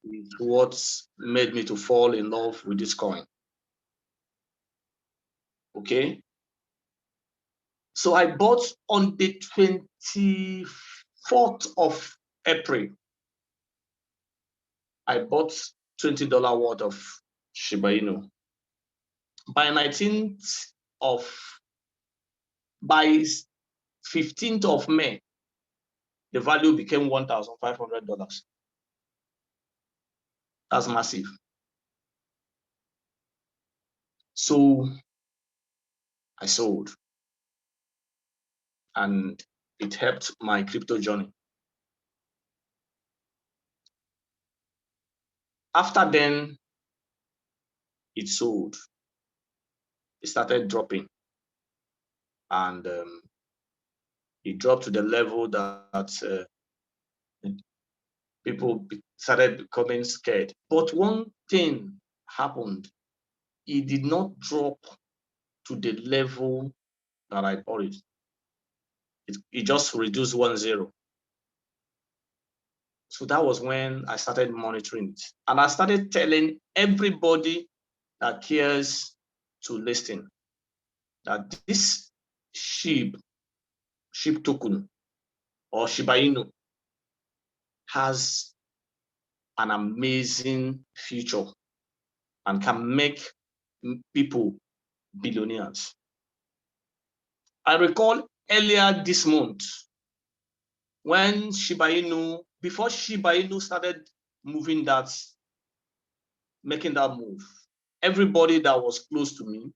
is what made me to fall in love with this coin. Okay. So I bought on the 24th of April. I bought $20 worth of Shiba Inu. By 15th of May, the value became $1,500. That's massive. So I sold, and it helped my crypto journey. After then, it sold. It started dropping, and it dropped to the level that people started becoming scared. But one thing happened. It did not drop to the level that I bought it. It just reduced 1-0. So that was when I started monitoring it. And I started telling everybody that cares to listen that this Shib token or Shiba Inu has an amazing future and can make people billionaires. I recall earlier this month when Shiba Inu, before Shiba Inu started moving making that move, everybody that was close to me,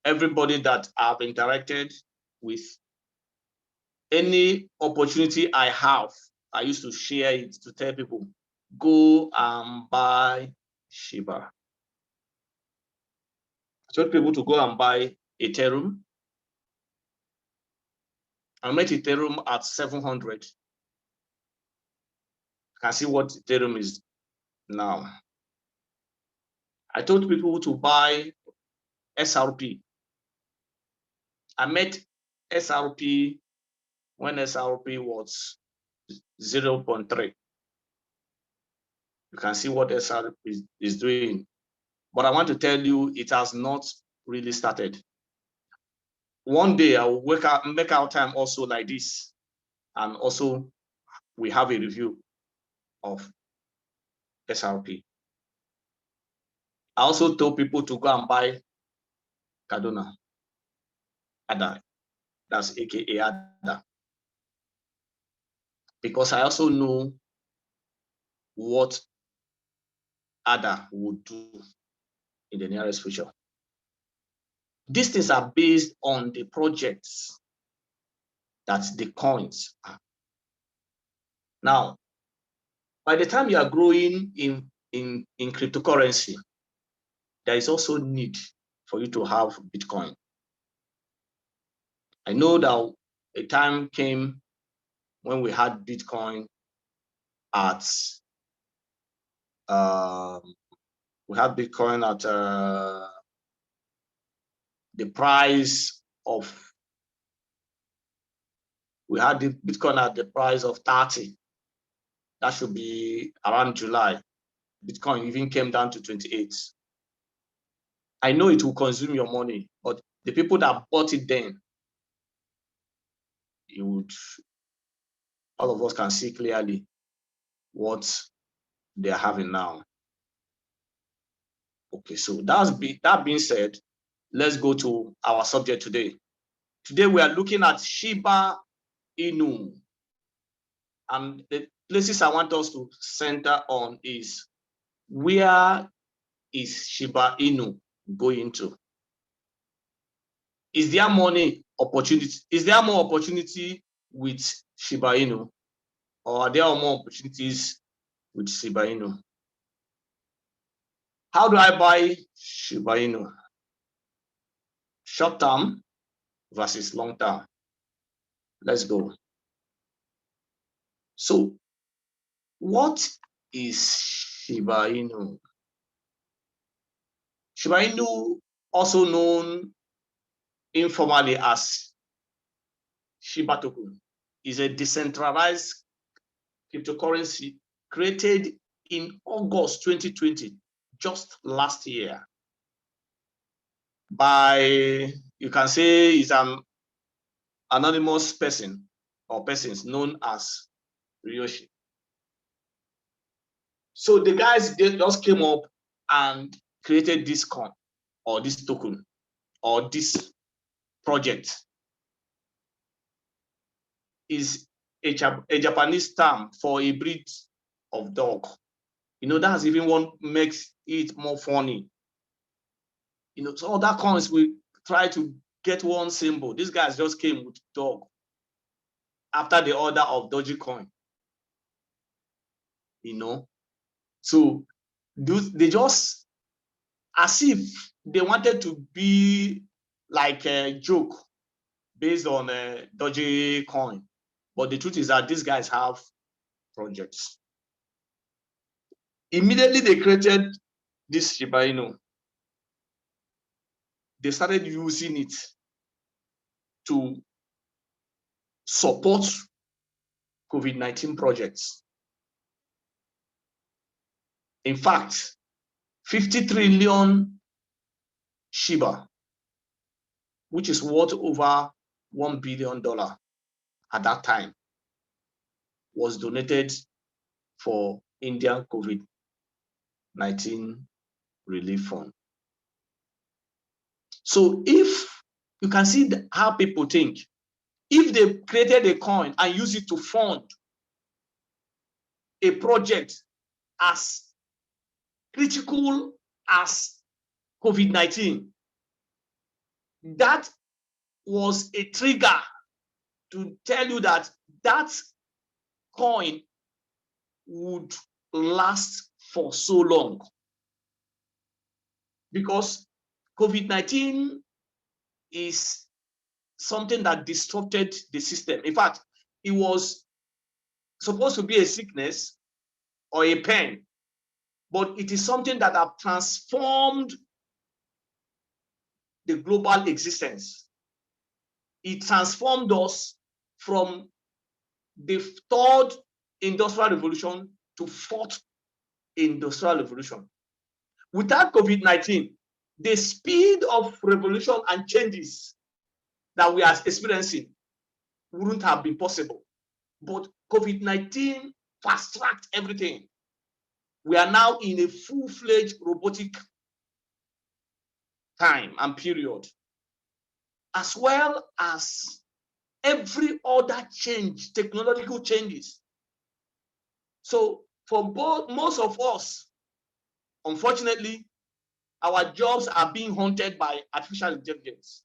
everybody that I've interacted with, any opportunity I have, I used to share it to tell people, go and buy Shiba. I told people to go and buy Ethereum. I met Ethereum at 700. You can see what Ethereum is now. I told people to buy SRP. I met SRP when SRP was 0.3. You can see what SRP is doing. But I want to tell you, it has not really started. One day I will make our time also like this. And also we have a review of SRP. I also told people to go and buy Cardona, ADA, that's AKA ADA. Because I also know what ADA would do in the nearest future. These things are based on the projects that the coins are. Now, by the time you are growing in cryptocurrency, there is also need for you to have Bitcoin. I know that a time came when we had Bitcoin at the price of, we had the Bitcoin at the price of 30. That should be around July. Bitcoin even came down to 28. I know it will consume your money, but the people that bought it then, all of us can see clearly what they are having now. Okay, so that being said, let's go to our subject today. Today we are looking at Shiba Inu. And the places I want us to center on is, where is Shiba Inu going to? Is there money opportunity? Is there more opportunity with Shiba Inu, or are there more opportunities with Shiba Inu? How do I buy Shiba Inu? Short term versus long term. Let's go. So, what is Shiba Inu? Shiba Inu, also known informally as Shiba token, is a decentralized cryptocurrency created in August 2020, just last year, by, you can say, is an anonymous person or persons known as Ryoshi. So the guys, they just came up and created this coin or this token or this project. Is a Japanese term for a breed of dog. You know, that's even what makes it more funny. You know, so other coins we try to get one symbol. These guys just came with dog after the order of Dogecoin. You know, so they just, as if they wanted to be like a joke based on a Dogecoin. But the truth is that these guys have projects. Immediately they created this Shiba Inu. They started using it to support COVID-19 projects. In fact, 50 trillion Shiba, which is worth over $1 billion at that time, was donated for Indian COVID-19 relief fund. So if you can see how people think, if they created a coin and use it to fund a project as critical as COVID-19, that was a trigger to tell you that that coin would last for so long, because COVID-19 is something that disrupted the system. In fact, it was supposed to be a sickness or a pain, but it is something that have transformed the global existence. It transformed us from the third industrial revolution to fourth industrial revolution. Without COVID-19, the speed of revolution and changes that we are experiencing wouldn't have been possible. But COVID-19 fast-tracked everything. We are now in a full-fledged robotic time and period, as well as every other change, technological changes. So for most of us, unfortunately, our jobs are being haunted by artificial intelligence.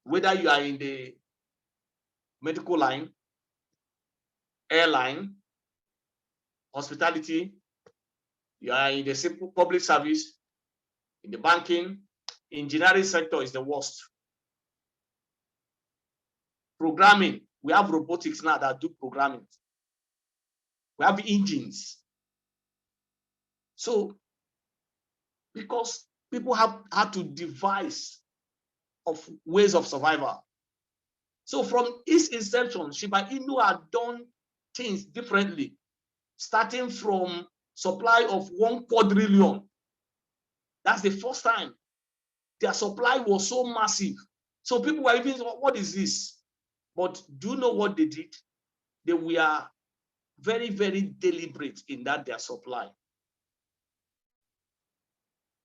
Whether you are in the medical line, airline, hospitality, you are in the simple public service, in the banking, engineering sector is the worst. Programming, we have robotics now that do programming. We have engines. So, because people have had to devise of ways of survival. So from its inception, Shiba Inu had done things differently, starting from supply of 1 quadrillion. That's the first time their supply was so massive. So people were even, what is this? But do you know what they did? They were very, very deliberate in that their supply.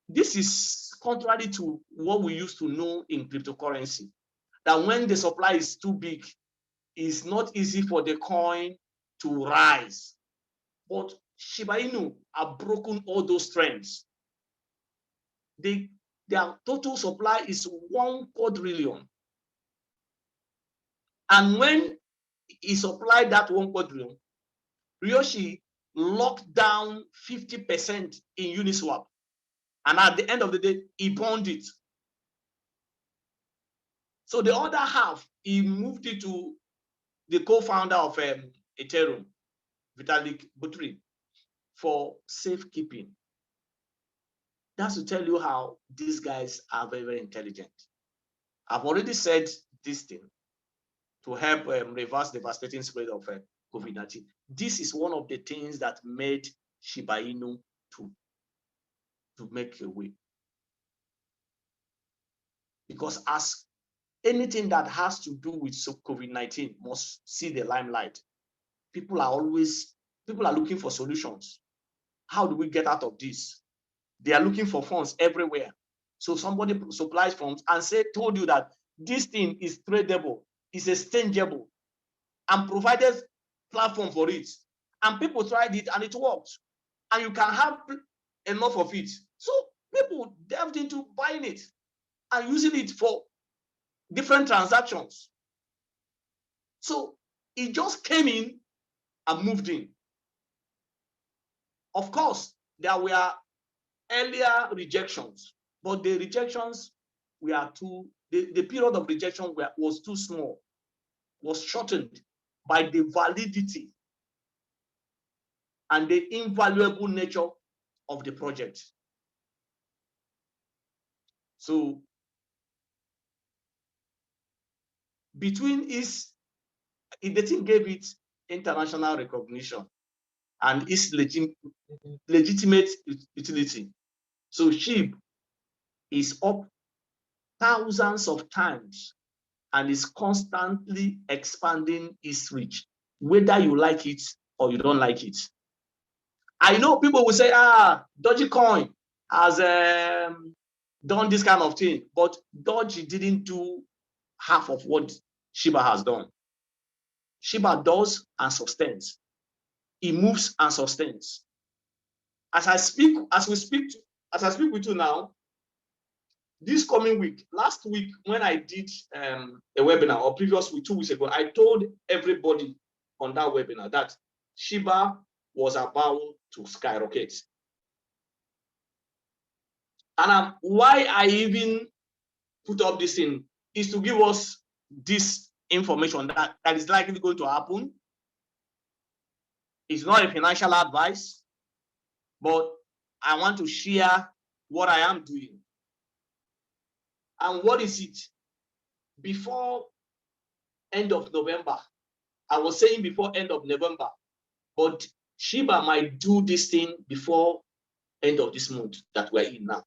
This is contrary to what we used to know in cryptocurrency, that when the supply is too big, it's not easy for the coin to rise. But Shiba Inu have broken all those trends. Their total supply is 1 quadrillion. And when he supplied that 1 quadrillion, Ryoshi locked down 50% in Uniswap. And at the end of the day, he burned it. So the other half, he moved it to the co-founder of Ethereum, Vitalik Buterin, for safekeeping. That's to tell you how these guys are very, very intelligent. I've already said this thing to help reverse devastating spread of COVID-19. This is one of the things that made Shiba Inu to make a way. Because as anything that has to do with COVID-19 must see the limelight, people are looking for solutions. How do we get out of this? They are looking for funds everywhere. So somebody supplies funds and told you that this thing is tradable, is exchangeable, and provided platform for it. And people tried it and it worked. And you can have enough of it. So people delved into buying it and using it for different transactions. So it just came in and moved in. Of course, there were earlier rejections, but the rejections were the period of rejection was too small, was shortened by the validity and the invaluable nature of the project. So the thing gave it international recognition and its legitimate utility. So Shib is up thousands of times and is constantly expanding its reach, whether you like it or you don't like it. I know people will say, Dogecoin has done this kind of thing, but Doge didn't do half of what Shiba has done. Shiba does and sustains. It moves and sustains. As I speak with you now, this coming week, last week when I did a webinar, or previous week, 2 weeks ago, I told everybody on that webinar that Shiba was about to skyrocket. And why I even put up this thing is to give us this information that is likely going to happen. It's not a financial advice, but I want to share what I am doing. And what is it? Before end of November, I was saying before end of November, but Shiba might do this thing before end of this month that we're in now.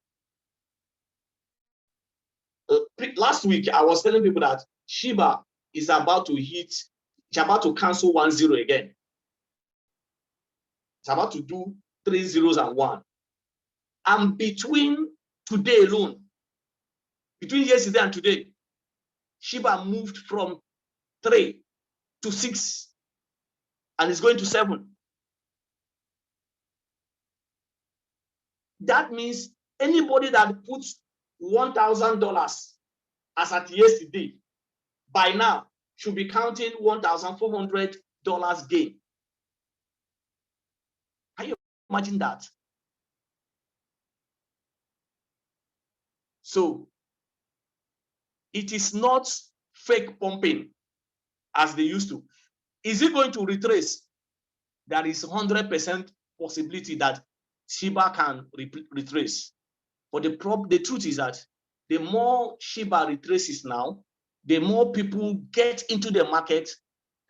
Last week, I was telling people that Shiba is about to it's about to cancel 1-0 again. It's about to do 3 zeros and 1. And between today alone, between yesterday and today, Shiba moved from 3 to 6 and it's going to 7. That means anybody that puts $1,000 as at yesterday, by now should be counting $1,400 gain. Can you imagine that? So it is not fake pumping as they used to. Is it going to retrace? There is 100% possibility that Shiba can retrace. But the truth is that the more Shiba retraces now, the more people get into the market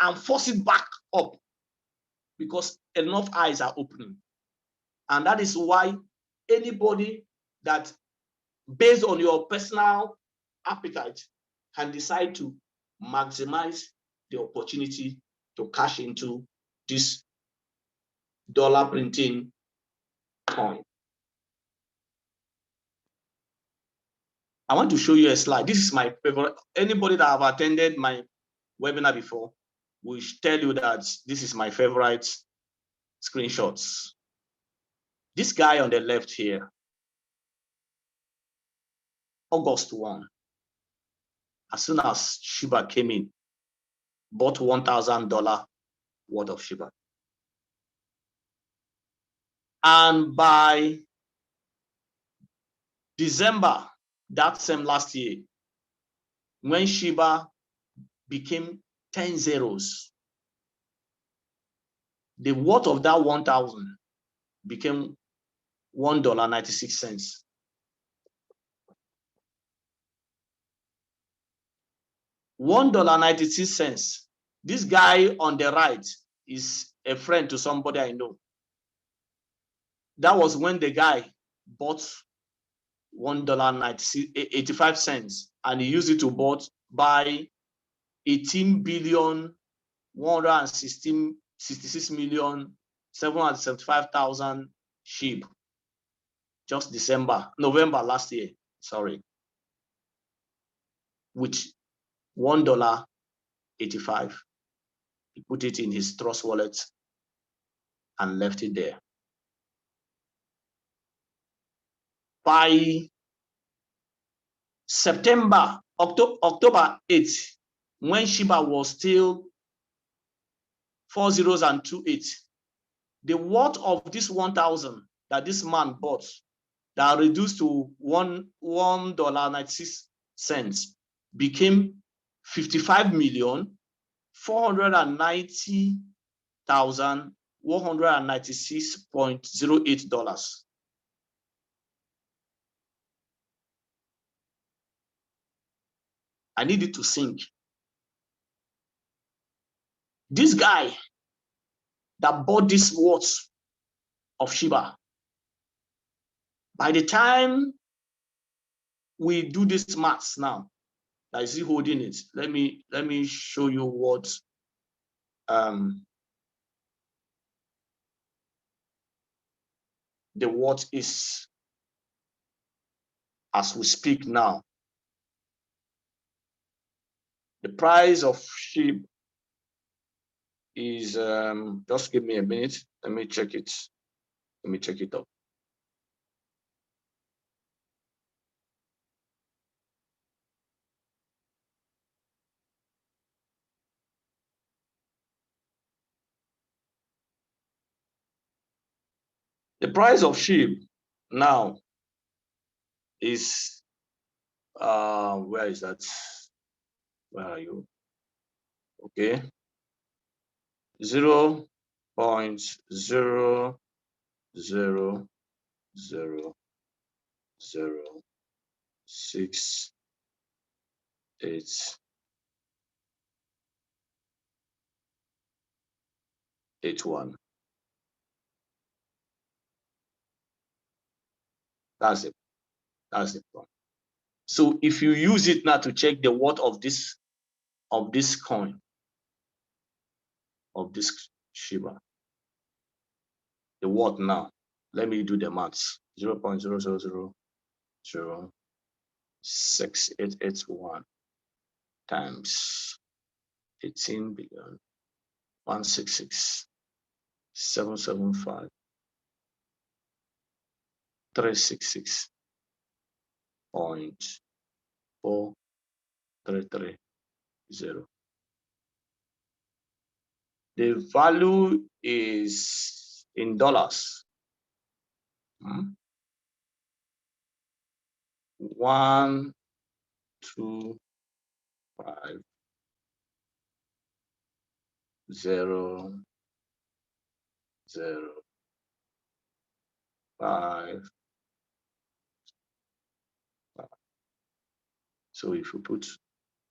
and force it back up because enough eyes are opening. And that is why anybody that, based on your personal appetite, can decide to maximize the opportunity to cash into this dollar printing coin. I want to show you a slide. This is my favorite. Anybody that have attended my webinar before will tell you that this is my favorite screenshots. This guy on the left here, August 1, as soon as Shiba came in, bought $1,000 worth of Shiba. And by December, that same last year, when Shiba became 10 zeros, the worth of that 1,000 became $1.96. $1.96. This guy on the right is a friend to somebody I know. That was when the guy bought $1.85 and he used it to buy 18,166,775,000 Shib. Just November last year, sorry, with $1.85. He put it in his trust wallet and left it there. By October 8th, when Shiba was still 4 zeros and 2 8, the worth of this 1,000 that this man bought that reduced to $1.96 became 55,490,196.08. I need it to sink. This guy that bought this worth of Shiba, by the time we do this maths now, that is he holding it. Let me show you what the worth is as we speak now. The price of Shib is just give me a minute. Let me check it. Let me check it up. The price of Shib now is where is that? Where are you? Okay. 0.0006881. That's it. That's it. So if you use it now to check the worth of this coin, of this Shiba, the worth now, let me do the maths. 0.0006881 times 18 billion 166 775 366.4330. The value is in dollars. 1, 2, 5, 0, 0, 5. So if you put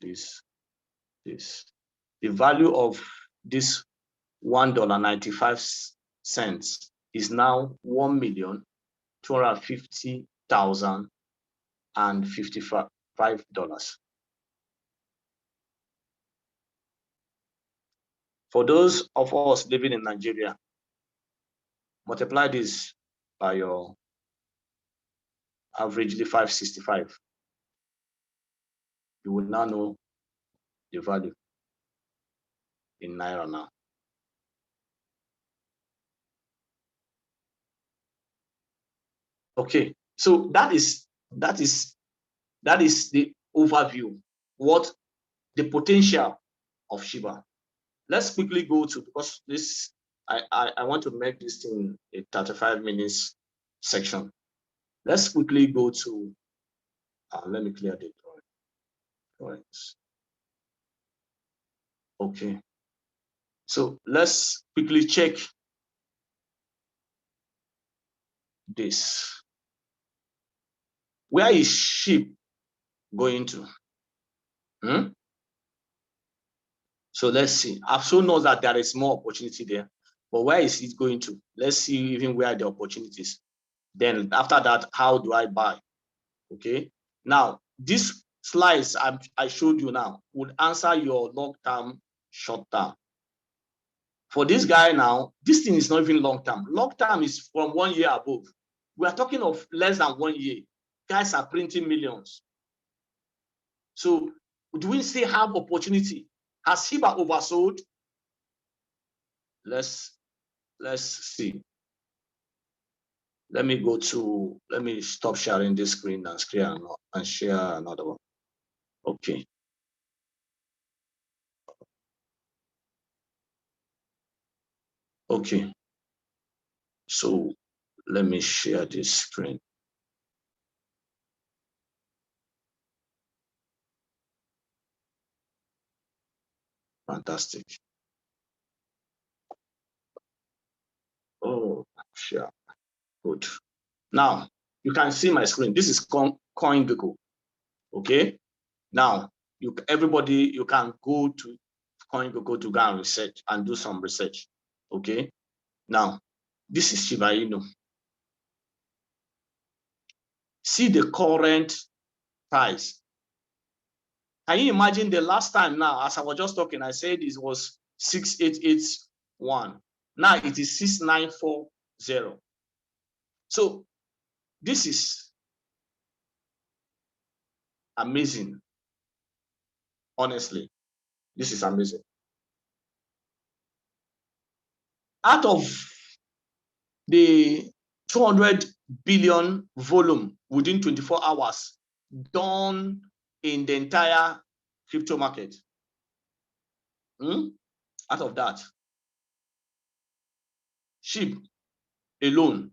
this, the value of this $1.95 is now $1,250,055. For those of us living in Nigeria, multiply this by your averagely 565. You will now know the value in Naira now. Okay, so that is the overview, what the potential of Shiba. Let's quickly go to, because this I want to make this thing a 35 minutes section. Let's quickly go to let me clear the drawings. Okay, so let's quickly check this. Where is Shib going to? So let's see. I've shown us that there is more opportunity there, but where is it going to? Let's see even where the opportunities. Then after that, how do I buy? Okay. Now, these slides I showed you now would answer your long-term, short-term. For this guy now, this thing is not even long-term. Long-term is from 1 year above. We are talking of less than 1 year. Guys are printing millions. So do we still have opportunity? Has Shiba oversold? Let's see. Let me stop sharing this screen and share another one. Okay. Okay. So let me share this screen. Fantastic. Oh, sure. Good. Now you can see my screen. This is CoinGecko. Okay. Now everybody you can go to CoinGecko to go and research and do some research. Okay. Now this is Shiba Inu. See the current price. Can you imagine the last time now, as I was just talking, I said it was 6881. Now it is 6940. So this is amazing. Honestly, this is amazing. Out of the 200 billion volume within 24 hours done in the entire crypto market, out of that, Shib alone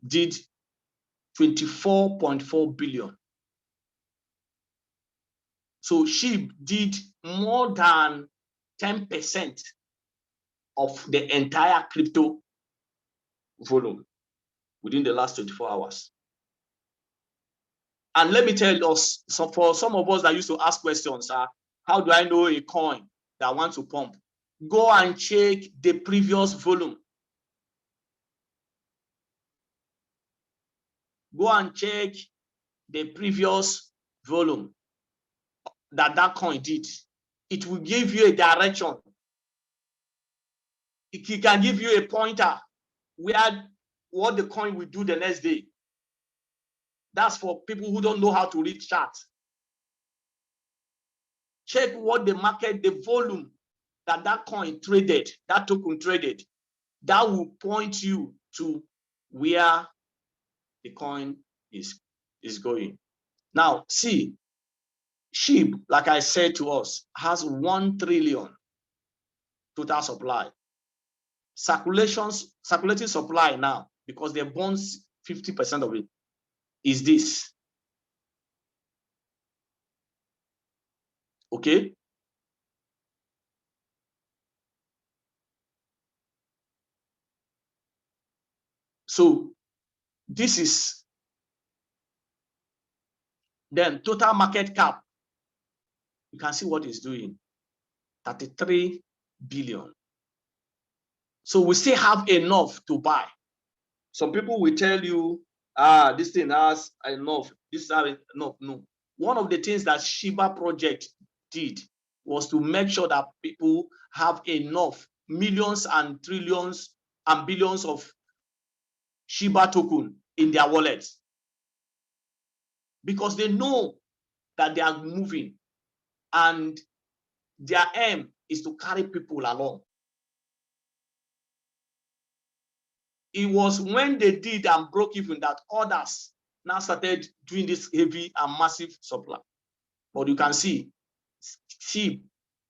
did 24.4 billion. So Shib did more than 10% of the entire crypto volume within the last 24 hours. And let me tell us, so for some of us that used to ask questions, how do I know a coin that I want to pump? Go and check the previous volume. Go and check the previous volume that coin did. It will give you a direction. It can give you a pointer where what the coin will do the next day. That's for people who don't know how to read charts. Check what the market, the volume that coin traded, that token traded. That will point you to where the coin is going. Now, see, Shib, like I said to us, has 1 trillion total supply. Circulating supply now, because they burn 50% of it, is this. Okay? So this is then total market cap. You can see what it's doing. 33 billion. So we still have enough to buy. Some people will tell you, this thing has enough, this has enough. No. One of the things that Shiba project did was to make sure that people have enough millions and trillions and billions of Shiba token in their wallets, because they know that they are moving and their aim is to carry people along. It was when they did and broke even that others now started doing this heavy and massive supply. But you can see, Shib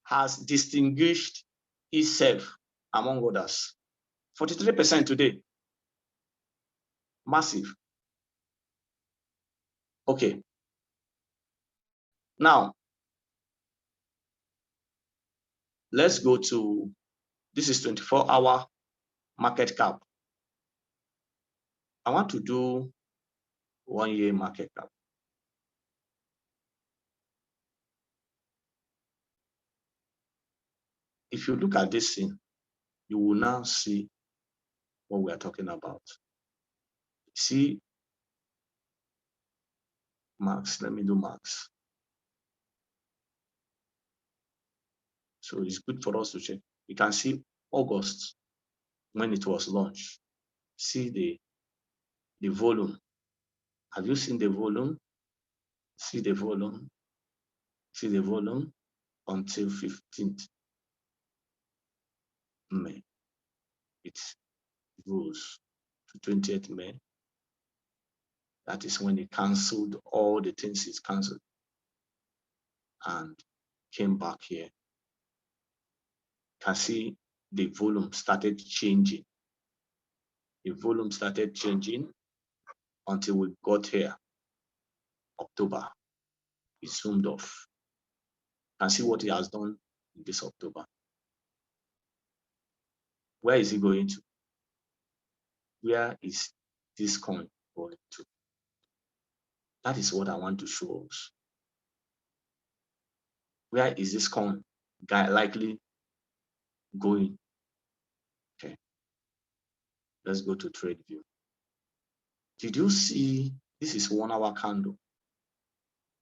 has distinguished itself among others. 43% today. Massive. Okay. Now, let's go to, this is 24-hour market cap. I want to do 1 year market cap. if you look at this thing, you will now see what we are talking about. See, marks, let me do marks. So it's good for us to check. You can see August when it was launched. See the volume. Have you seen the volume? See the volume. See the volume until 15th May. It goes to 20th May. That is when it canceled all the things it's canceled and came back here. You can see the volume started changing. The volume started changing until we got here, October. It zoomed off. You can see what it has done in this October. Where is it going to? Where is this coin going to? That is what I want to show us. Where is this coin likely going? Okay, let's go to trade view. Did you see, this is 1 hour candle.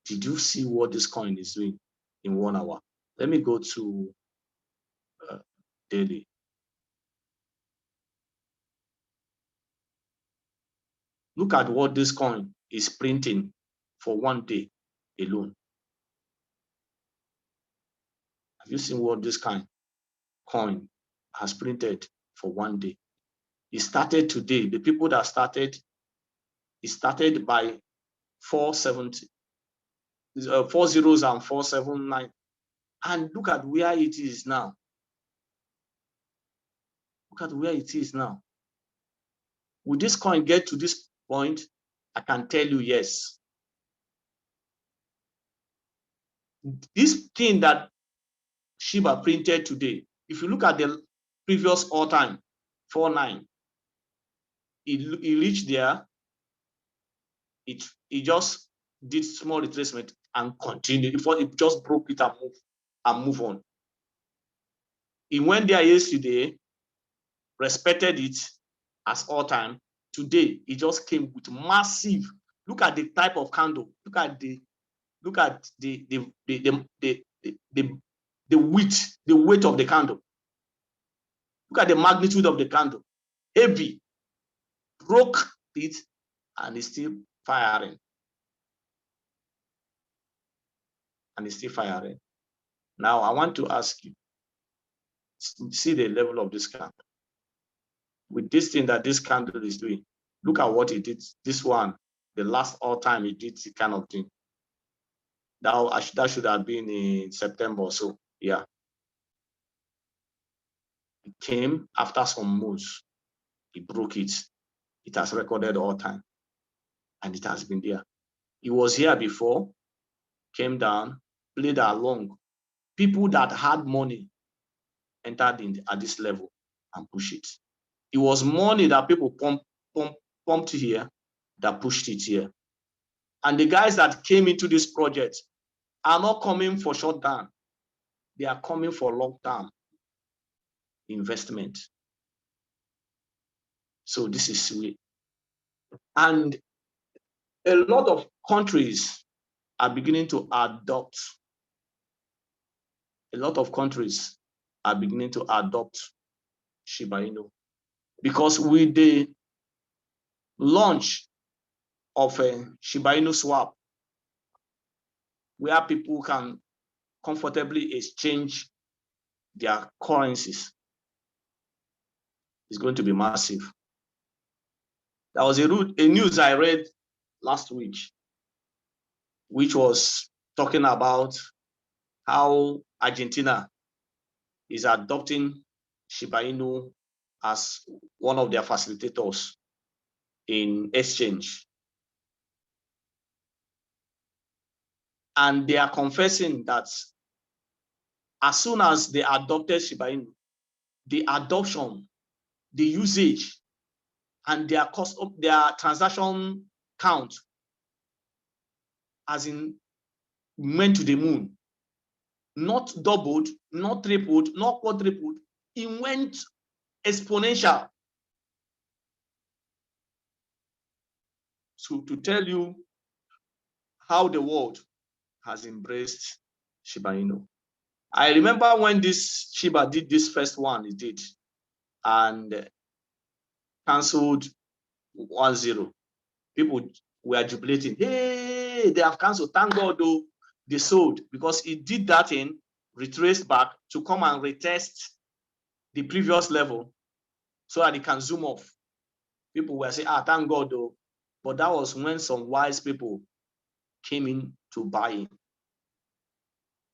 Did you see what this coin is doing in 1 hour? Let me go to daily. Look at what this coin is printing for 1 day alone. Have you seen what this coin has printed for 1 day? It started today. The people that started, it started by 470, 4 zeros and 479. And look at where it is now. Look at where it is now. Will this coin get to this point? I can tell you yes. This thing that Shiba printed today, if you look at the previous all-time 49, it reached there, it just did small retracement and continued. Before it just broke it and move on. It went there yesterday, respected it as all-time. Today, it just came with massive. Look at the type of candle. Look at the weight of the candle. Look at the magnitude of the candle. Heavy. Broke it and it's still firing. And it's still firing. Now I want to ask you, see the level of this candle. With this thing that this candle is doing, look at what it did. This one, the last all time it did the kind of thing. That should have been in September or so. Yeah. It came after some moves. It broke it. It has recorded all time. And it has been there. It was here before, came down, played along. People that had money entered in at this level and pushed it. It was money that people pumped here that pushed it here. And the guys that came into this project are not coming for short term. They are coming for long term investment. So this is sweet. And a lot of countries are beginning to adopt. A lot of countries are beginning to adopt Shiba Inu. Because with the launch of a Shiba Inu swap, where people can comfortably exchange their currencies, is going to be massive. There was a news I read last week, which was talking about how Argentina is adopting Shiba Inu as one of their facilitators in exchange. And they are confessing that as soon as they adopted Shiba Inu, the adoption, the usage, and their cost of their transaction count, as in went to the moon. not doubled, not tripled, not quadrupled. It went exponential. So to tell you how the world has embraced Shiba Inu. I remember when this Shiba did this first one, it did, and cancelled 1-0. People were jubilating. Hey, they have cancelled. Thank God, though, they sold, because it did that in, retraced back to come and retest the previous level so that it can zoom off. People were saying, thank God, though. But that was when some wise people came in to buy in.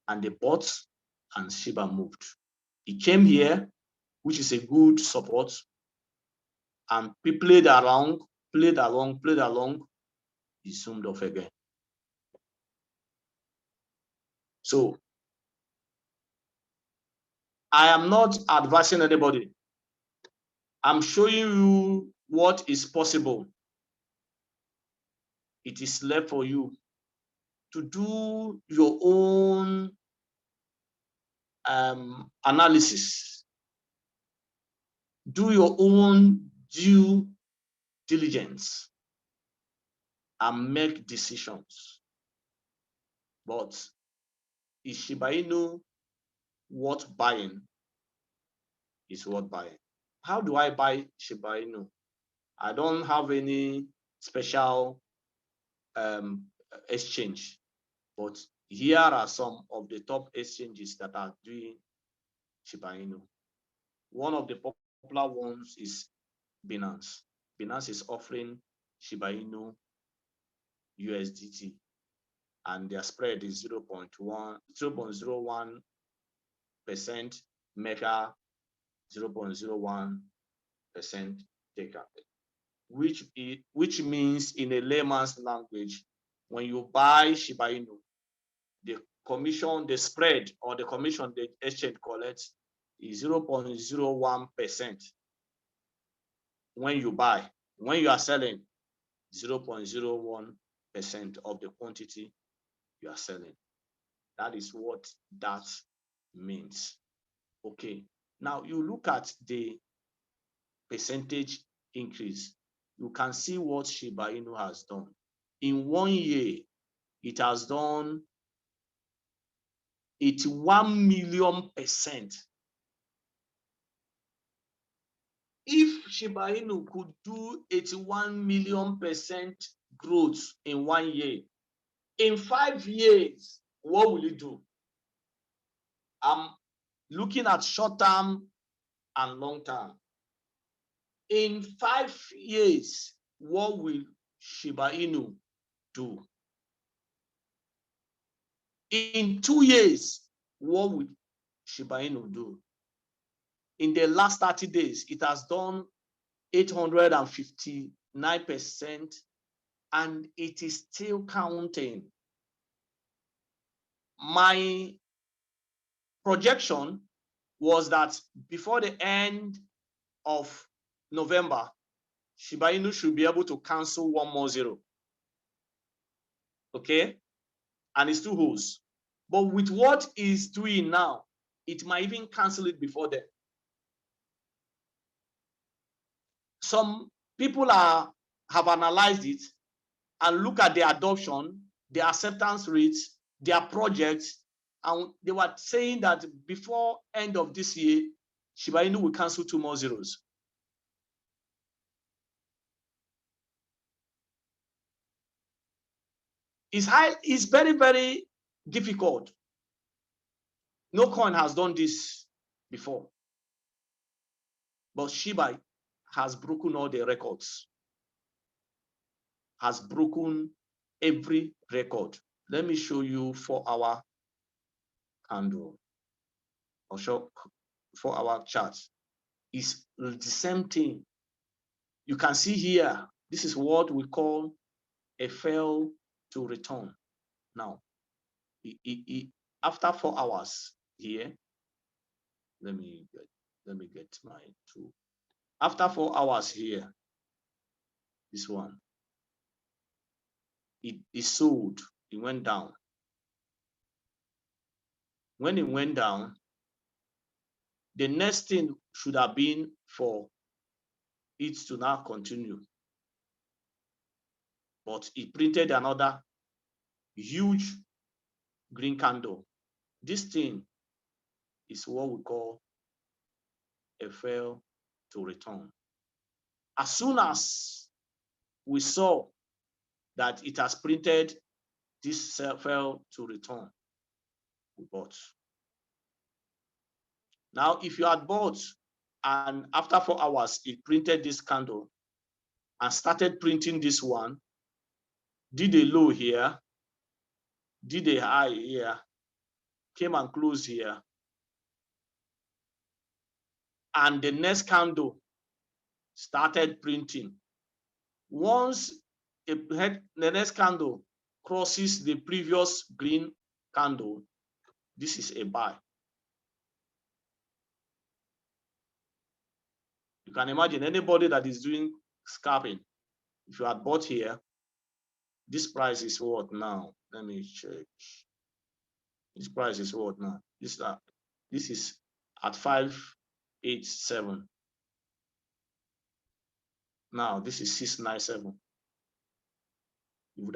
And they bought, and Shiba moved. It came here, which is a good support, and people played along, it zoomed off again. So I am not advising anybody. I'm showing you what is possible. It is left for you to do your own analysis. Do your own due diligence and make decisions. But is Shiba Inu worth buying? Is worth buying. How do I buy Shiba Inu? I don't have any special exchange, but here are some of the top exchanges that are doing Shiba Inu. One of the popular ones is Binance. Binance is offering Shiba Inu USDT, and their spread is 0.01%, Mega 0.01% take up, which means in a layman's language, when you buy Shiba Inu, the commission, the spread, or the commission the exchange collects is 0.01%. When you buy, when you are selling, 0.01% of the quantity you are selling. That is what that means. Okay, now you look at the percentage increase. You can see what Shiba Inu has done. In 1 year, it has done 81 million%. If Shiba Inu could do 81 million% growth in 1 year, in 5 years, what will it do? I'm looking at short term and long term. In 5 years, what will Shiba Inu do? In 2 years, what will Shiba Inu do? In the last 30 days, it has done 859%, and it is still counting. My projection was that before the end of November, Shiba Inu should be able to cancel 1 more 0. Okay? And it still holds. But with what it's doing now, it might even cancel it before then. Some people have analyzed it and look at the adoption, the acceptance rates, their projects, and they were saying that before end of this year, Shiba Inu will cancel 2 more 0s. It's very, very difficult. No coin has done this before. But Shiba has broken all the records, has broken every record. Let me show you 4-hour candle. I'll show 4-hour chart. It's the same thing. You can see here, this is what we call a fail to return. Now, after 4 hours here, let me get my tool. After 4 hours here, this one, it sold, it went down. when it went down, the next thing should have been for it to now continue. But it printed another huge green candle. This thing is what we call a fail to return. As soon as we saw that it has printed this fail to return, we bought. Now, if you had bought and after 4 hours, it printed this candle and started printing this one, did a low here, did a high here, came and closed here, and the next candle started printing. Once the next candle crosses the previous green candle, this is a buy. You can imagine anybody that is doing scalping, if you had bought here, this price is what now? Let me check. This price is what now? This is at 587. Now this is 697. You would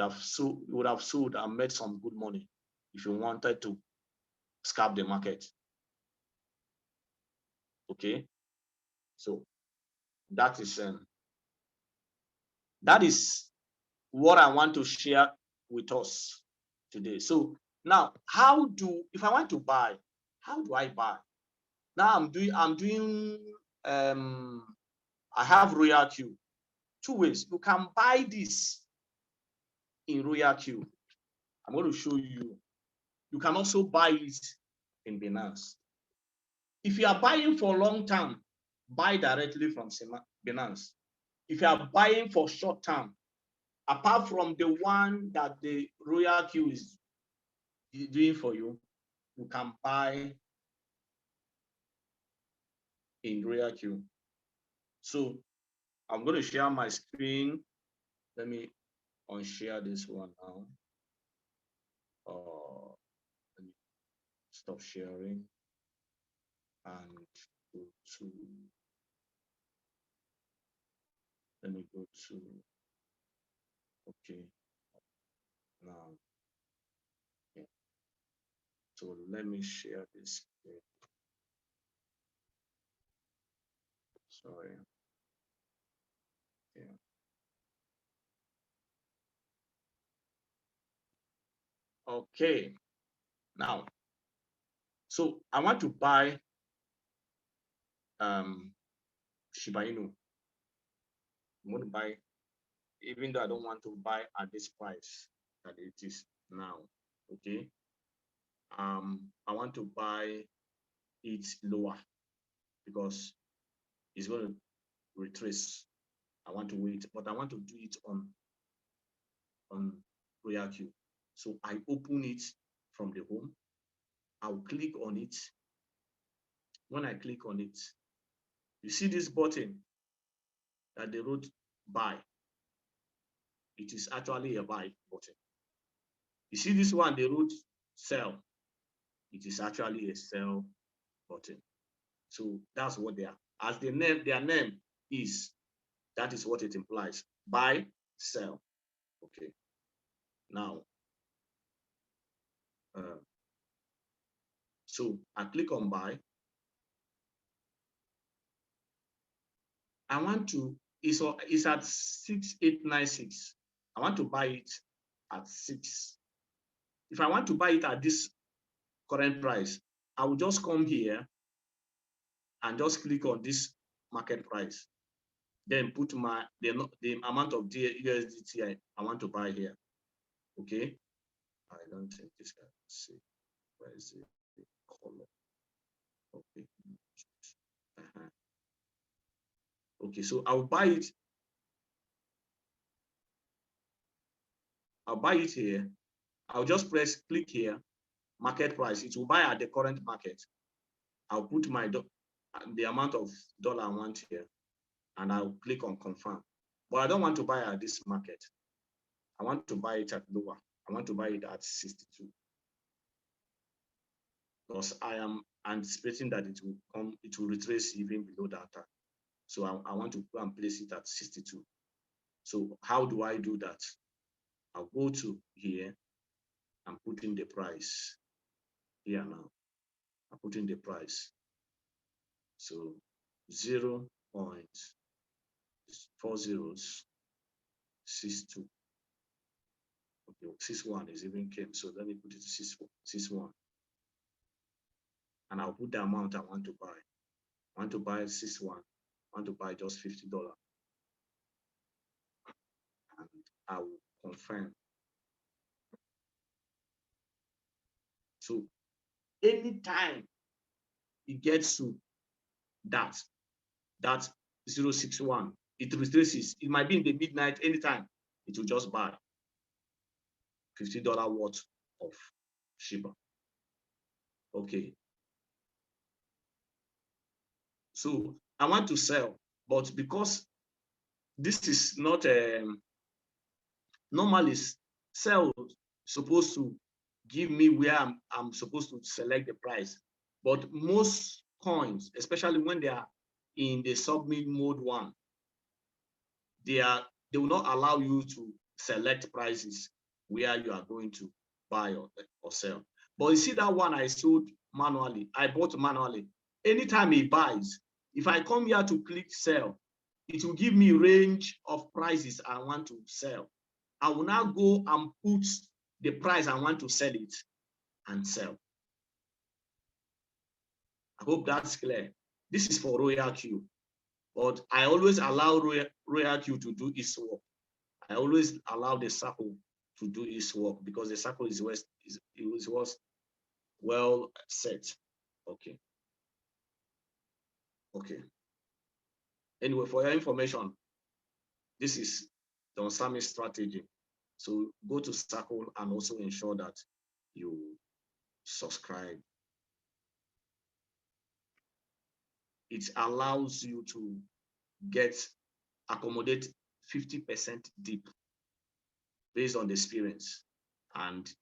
have sold and made some good money if you wanted to scalp the market. Okay, so that is what I want to share with us today. So now, if I want to buy, how do I buy? Now I have Royal Q. Two ways. You can buy this in Royal Q. I'm going to show you. You can also buy it in Binance. If you are buying for long term, buy directly from Binance. If you are buying for short term, apart from the one that the Royal Q is doing for you, you can buy in Royal Q. So I'm going to share my screen. Let me unshare this one now. Let me stop sharing and go to. Let me go to. Okay. Now. Yeah. So let me share this. Sorry. Yeah. Okay. Now, so I want to buy Shiba Inu. I'm going to buy, even though I don't want to buy at this price that it is now. Okay. I want to buy it lower because it's going to retrace. I want to wait, but I want to do it on Royal Q. So I open it from the home. I'll click on it. When I click on it, you see this button that they wrote buy. It is actually a buy button. You see this one they wrote sell. It is actually a sell button. So that's what they are. As their name is, that is what it implies. Buy, sell. Okay. Now, so I click on buy. I want to, it's at 6,896. I want to buy it at 6. If I want to buy it at this current price, I will just come here and just click on this market price. Then put the amount of USDT I want to buy here. Okay. I don't think this guy. Let's see. Where is the color? Okay. Okay, so I'll buy it. I'll buy it here. I'll just click here, market price. It will buy at the current market. I'll put the amount of dollar I want here, and I'll click on confirm. But I don't want to buy at this market. I want to buy it at lower. I want to buy it at 62. because I am anticipating that it will retrace even below that. So I want to go and place it at 62. So how do I do that? I'll go to here and put in the price here now. I put in the price. So 0.4062. Okay, 61 is even came. So let me put it to 61. And I'll put the amount I want to buy. I want to buy 61. I want to buy just $50. And I will confirm. So anytime it gets to that 061, it retraces. It might be in the midnight, anytime. It will just buy $50 worth of Shiba. Okay. So I want to sell, but because this is not normally sell supposed to give me where I'm supposed to select the price. But most coins, especially when they are in the submit mode one, they will not allow you to select prices where you are going to buy or sell. But you see that one I sold manually, I bought manually. Anytime it buys, if I come here to click sell, it will give me range of prices I want to sell. I will now go and put the price I want to sell it and sell. I hope that's clear. This is for Royal Q, but I always allow Royal Q to do its work. I always allow the circle to do its work because the circle is well set. Okay. Okay. Anyway, for your information, this is the Onsami strategy. So go to circle and also ensure that you subscribe. It allows you to accommodate 50% dip based on the experience, and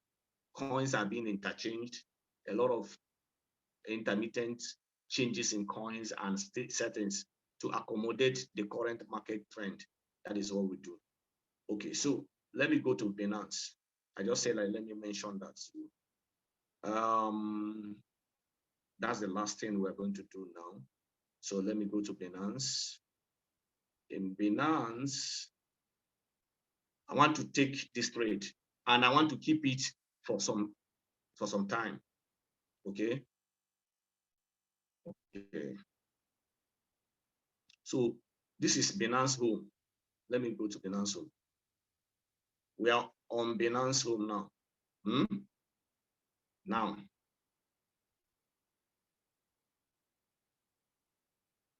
coins are being interchanged. A lot of intermittent changes in coins and state settings to accommodate the current market trend. That is what we do. Okay, so let me go to Binance. I just said, like, let me mention that. That's the last thing we're going to do now. So let me go to Binance. In Binance, I want to take this trade and I want to keep it for some time. Okay. Okay. So this is Binance Home. Let me go to Binance Home. We are on Binance Home now. Now,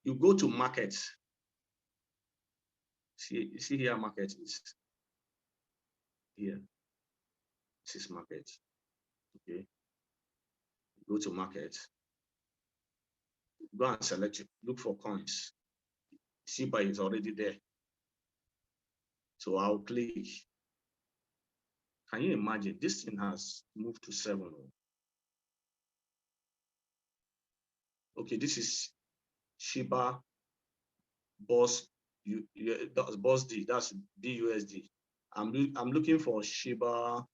you go to market. See here, market is here. This is market. Okay. Go to market. Go and select it. Look for coins. Shiba is already there. So I'll click. Can you imagine? This thing has moved to 7. Okay, this is Shiba Boss D. That's BUSD. I'm looking for Shiba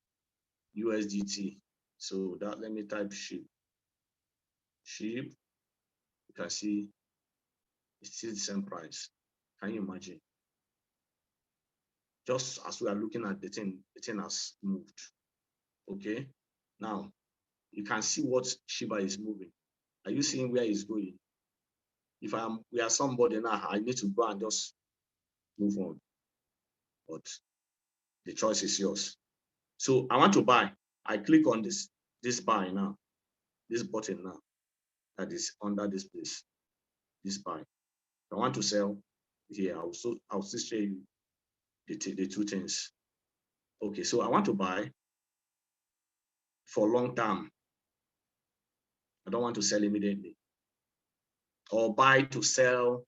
USDT. So that, let me type Shib. Shib. You can see it's still the same price. Can you imagine? Just as we are looking at the thing has moved. Okay. Now you can see what Shiba is moving. Are you seeing where it's going? If we are somebody now, I need to go and just move on. But the choice is yours. So I want to buy. I click on this buy now, this button now that is under this place, this buy. I want to sell here. I'll still show you the two things. Okay, so I want to buy for long term. I don't want to sell immediately, or buy to sell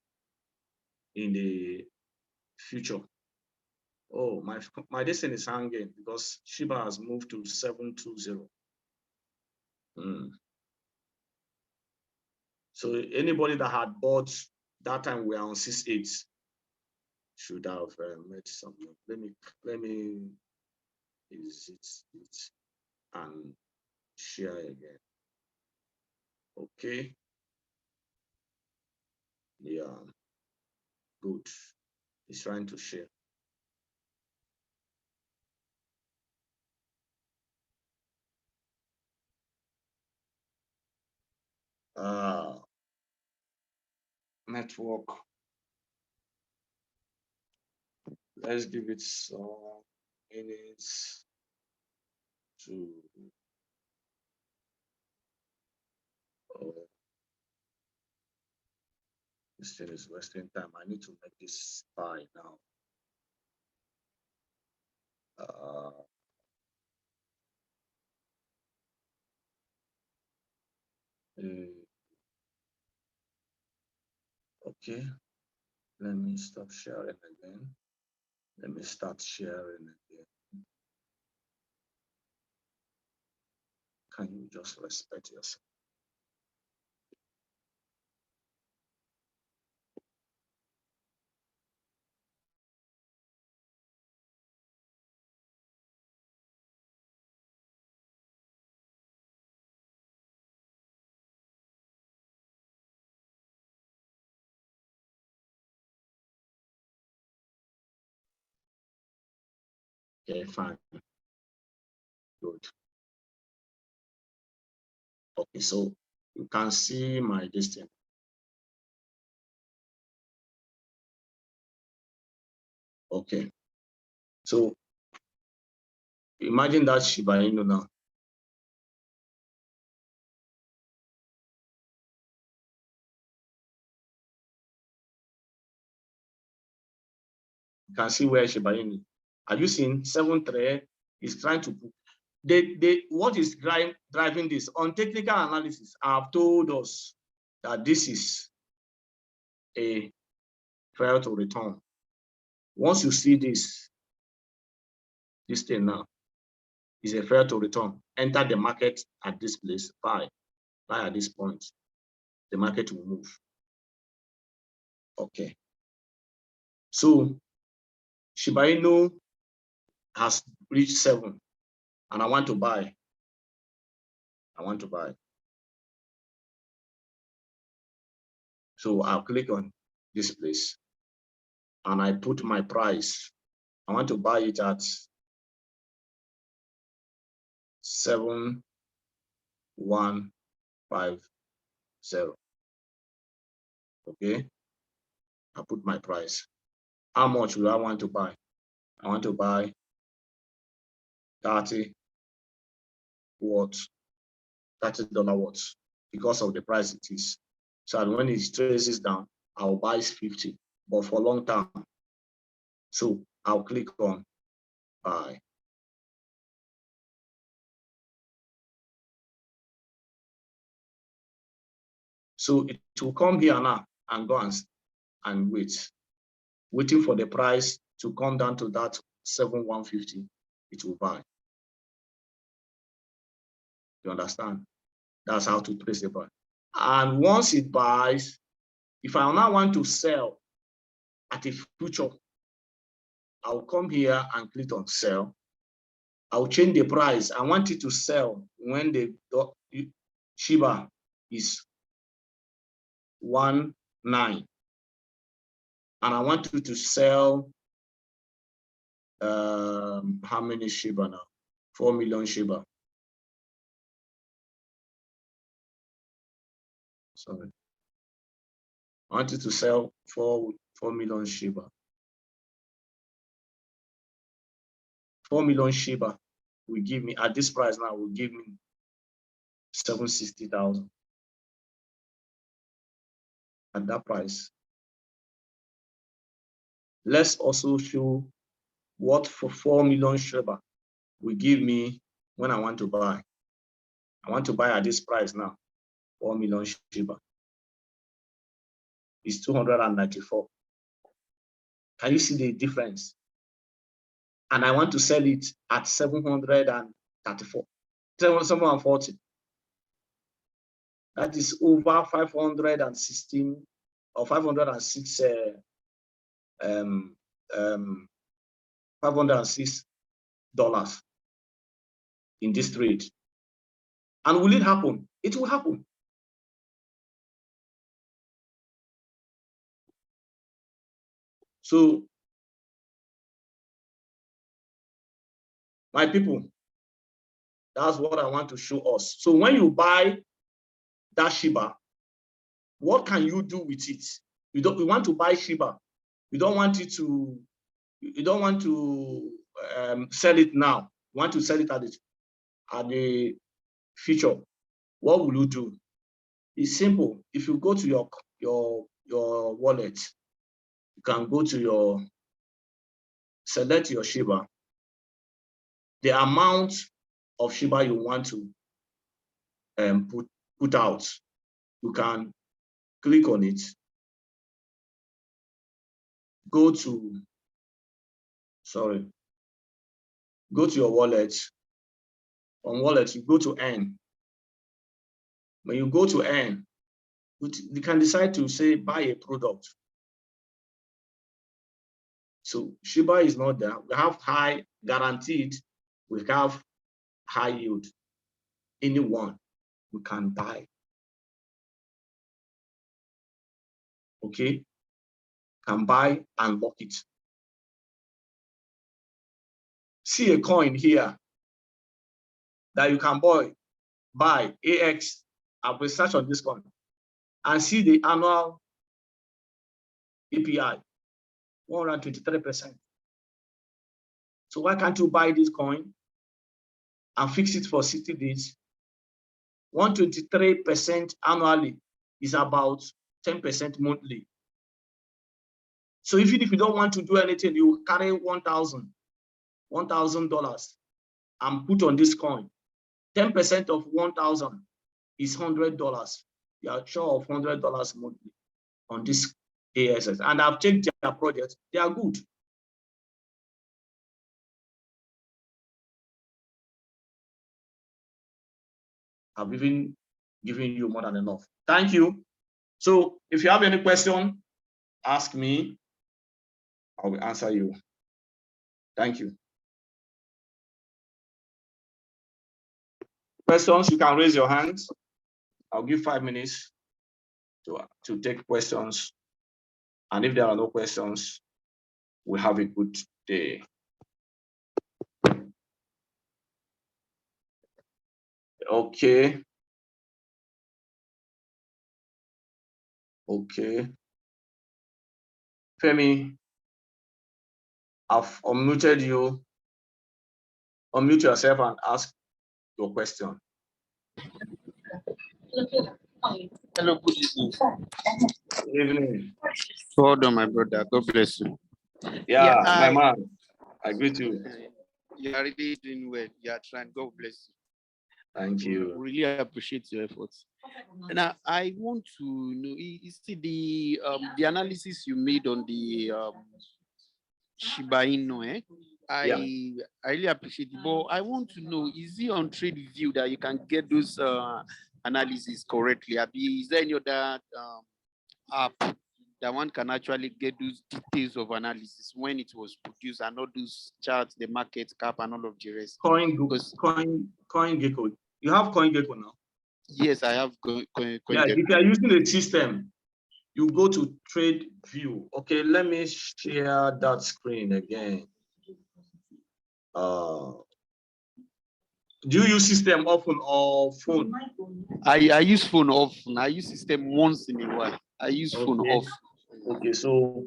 in the future. Oh, my destiny is hanging because Shiba has moved to 720. So anybody that had bought that time, we are on 6.8 should have made something. Let me exit it and share again. Okay. Yeah. Good. It's trying to share. Network. Let's give it some minutes to this thing is wasting time. I need to make this pie now. Okay, let me stop sharing again. Let me start sharing again. Can you just respect yourself? Okay, fine. Good. Okay, so you can see my distance. Okay, so imagine that Shiba Inu now. You can see where Shiba Inu. Are you seeing 7-3 is trying to put what is driving this? On technical analysis, I've told us that this is a fail to return. Once you see this thing now is a fail to return. Enter the market at this place, buy at this point. The market will move. Okay. So Shiba Inu has reached 7, and I want to buy. So I'll click on this place and I put my price. I want to buy it at 7,150. Okay. I put my price. How much will I want to buy? I want to buy 30 watts, $30 watts, because of the price it is. So when it traces down, I'll buy 50, but for long term. So I'll click on buy. So it will come here now and go and waiting for the price to come down to that 7,150. It will buy. You understand? That's how to trace the buy. And once it buys, if I now want to sell at a future, I'll come here and click on sell. I'll change the price. I want it to sell when the Shiba is 1.9, and I want you to sell how many Shiba now? 4 million Shiba. Sorry. I want you to sell 4 million Shiba. 4 million Shiba will give me, at this price now, will give me 760,000. At that price. Let's also show what for 4 million Shiba will give me when I want to buy. I want to buy at this price now, 4 million Shiba. It's 294. Can you see the difference? And I want to sell it at 734, 740. That is over 516 or 506 $506 in this trade. And will it happen? It will happen. So, my people, that's what I want to show us. So when you buy that Shiba, what can you do with it? You want to buy Shiba. You don't want it to, you don't want to sell it now. You want to sell it at the future. What will you do? It's simple. If you go to your wallet, you can go to select your Shiba. The amount of Shiba you want to put out, you can click on it. Go to your wallet. On wallet, you go to N. When you go to N, you can decide to say buy a product. So Shiba is not there. We have high guaranteed. We have high yield. Anyone we can buy. Okay, can buy and lock it. See a coin here that you can buy AX. I've researched on this coin and see the annual API, 123%. So why can't you buy this coin and fix it for 60 days? 123% annually is about 10% monthly. So even if you don't want to do anything, you carry $1,000 and put on this coin. 10% of 1,000 is $100. You are sure of $100 monthly on this ASS. And I've checked their projects; they are good. I've even given you more than enough. Thank you. So if you have any question, ask me. I will answer you. Thank you. Questions, you can raise your hands. I'll give 5 minutes to take questions. And if there are no questions, we have a good day. Okay. Okay. Femi, I've unmuted you. Unmute yourself and ask your question. Hello, good evening. Good evening. Hold on, my brother. God bless you. Yeah, my man. I greet you. You are really doing well. You are trying. God bless you. Thank you. Really appreciate your efforts. And I want to know, you see the analysis you made on the Shiba Inu, eh? I really appreciate it, but I want to know, is it on TradeView that you can get those analysis correctly? Is there any other app that one can actually get those details of analysis when it was produced and all those charts, the market cap and all of the rest? CoinGecko. You have CoinGecko now? Yes, I have CoinGecko. Yeah, if you are using a system, you go to TradeView. Okay, let me share that screen again. Do you use system often or phone? I use phone often. I use system once in a while. I use phone off. Okay, so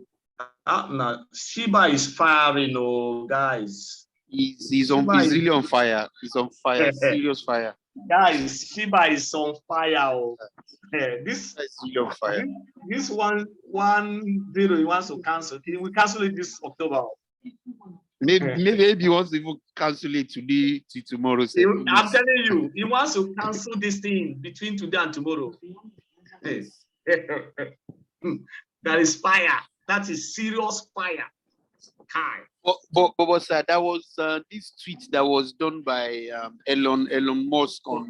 now Shiba is firing, oh guys. He's really on fire. He's on fire, serious fire. Guys, Shiba is on fire. Oh. This is really on fire. This 1-0 he wants to cancel. He will cancel it this October. Maybe he wants to even cancel it today to tomorrow. I'm telling you, he wants to cancel this thing between today and tomorrow. That is fire. That is serious fire. Hi. But sir, that was this tweet that was done by Elon Musk on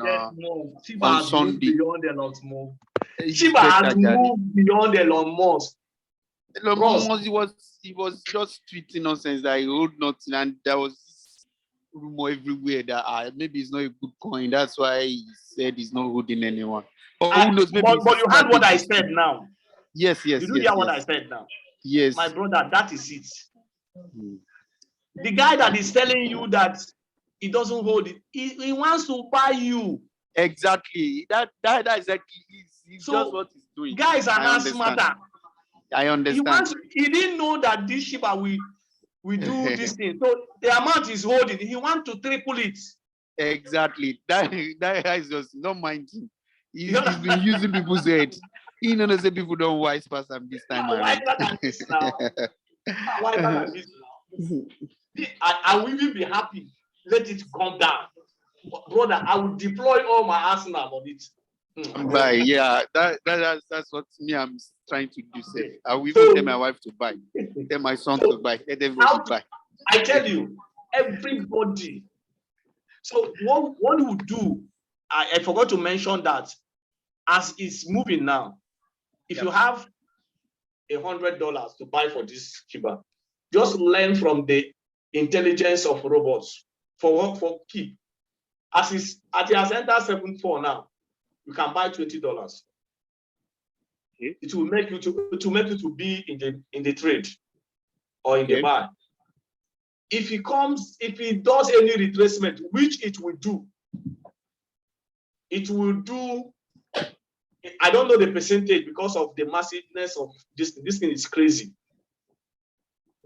Shiba on has moved Sunday. beyond Elon Musk. It's Shiba has better, Gary. moved beyond Elon Musk. Elon Bros, Musk, he was just tweeting nonsense that he owed nothing, and there was this rumor everywhere that maybe it's not a good coin. That's why he said he's not holding anyone. Or who knows? Maybe but you heard what I strategy. said now. Yes. Did you hear what I said now? Yes. My brother, that is it. The guy that is telling you that he doesn't hold it, he wants to buy you. Exactly. That exactly is So, just what he's doing. Guys are not smarter. I understand. He didn't know that this Shiba we do this thing. So the amount he's holding, he wants to triple it. Exactly. That guy is just not minding. He's been using people's head. He knows that people don't wise pass him this time around. Why not this now? Why not this now? I will even be happy. Let it come down. Brother, I will deploy all my arsenal on it. Buy, yeah, that's what me I'm trying to do. Say, I will even tell my wife to buy, tell my son to buy, let everybody buy. I tell you, everybody. So what you do, I forgot to mention that as it's moving now, if you have $100 to buy for this Shiba, just learn from the intelligence of robots for keep. As it has entered 7.4 now, you can buy $20. Okay. It will make you to be in the trade or in the buy. If it does any retracement, which it will do, I don't know the percentage because of the massiveness of this thing. This thing is crazy.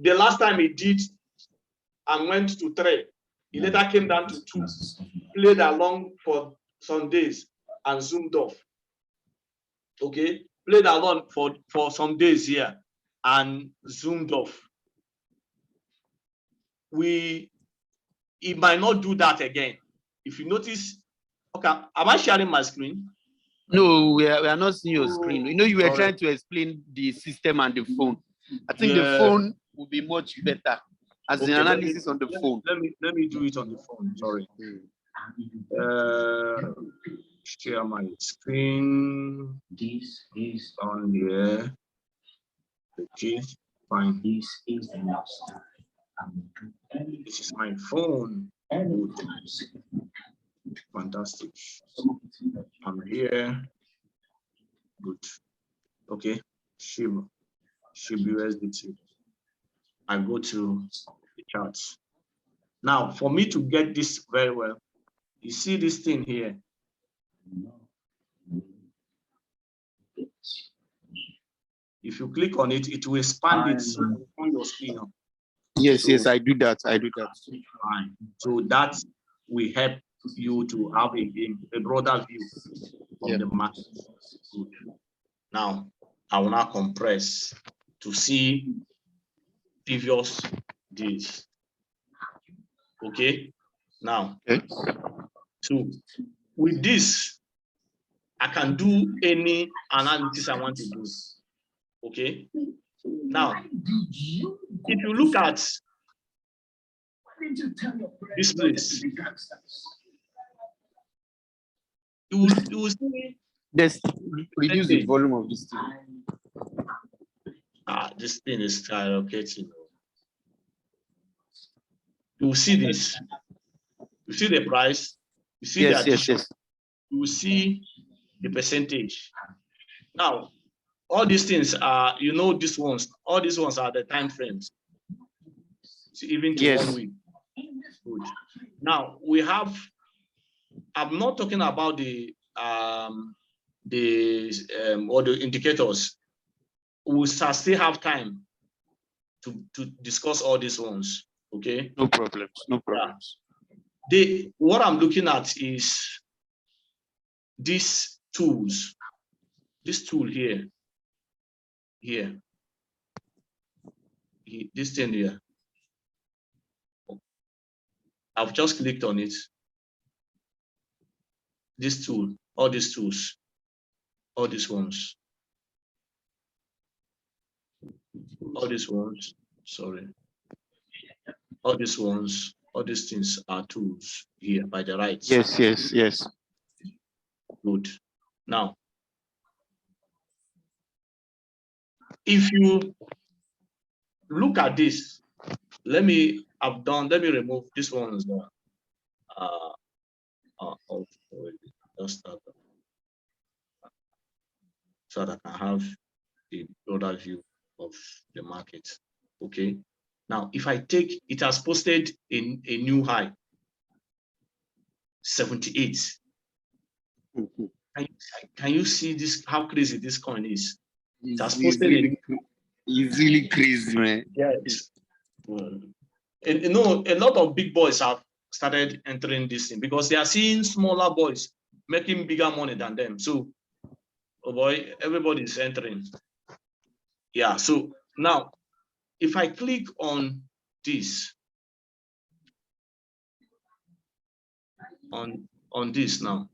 The last time it did and went to 3, it later came down to 2, played along for some days and zoomed off. Okay, played along for some days here and zoomed off. It might not do that again. If you notice, okay, am I sharing my screen? No, we are not seeing your screen. You know, you were trying to explain the system and the phone. I think the phone will be much better as an analysis on the phone. Let me do it on the phone. Sorry. Share my screen. This is on here. Okay, fine. This is the last. This is my phone. Fantastic. I'm here. Good. Okay. Shib USDT. I go to the charts. Now, for me to get this very well, you see this thing here. If you click on it, it will expand it on your screen. Yes, I do that. Fine. So that will help you to have a broader view of the market. Good. Now, I will now compress to see previous days. Okay. Now, so with this, I can do any analysis I want to do. Okay. Now, if you look at this place, you will see. Let's reduce the volume of this thing. This thing is skyrocketing. You will see this. You see the price. You see the addition. Yes. You will see the percentage. Now, all these things are, you know, all these ones are the time frames. So even to 1 week. Good. Now we have. I'm not talking about the indicators. We still have time to discuss all these ones. Okay. No problems. What I'm looking at is these tools. This tool here. This thing here. I've just clicked on it. This tool, all these tools, all these ones. Sorry. all these ones, all these things are tools here by the right. Yes, yes, yes. Good. Now, if you look at this, let me remove this one's just so that I can have the broader view of the market. Okay. Now, if I take, it has posted in a new high, 78. Mm-hmm. Can you see this? How crazy this coin is? It has It's posted really crazy, man. Yes. And, you know, a lot of big boys have started entering this thing because they are seeing smaller boys making bigger money than them. So, oh boy, everybody is entering. Yeah. So now, if I click on this, on this now,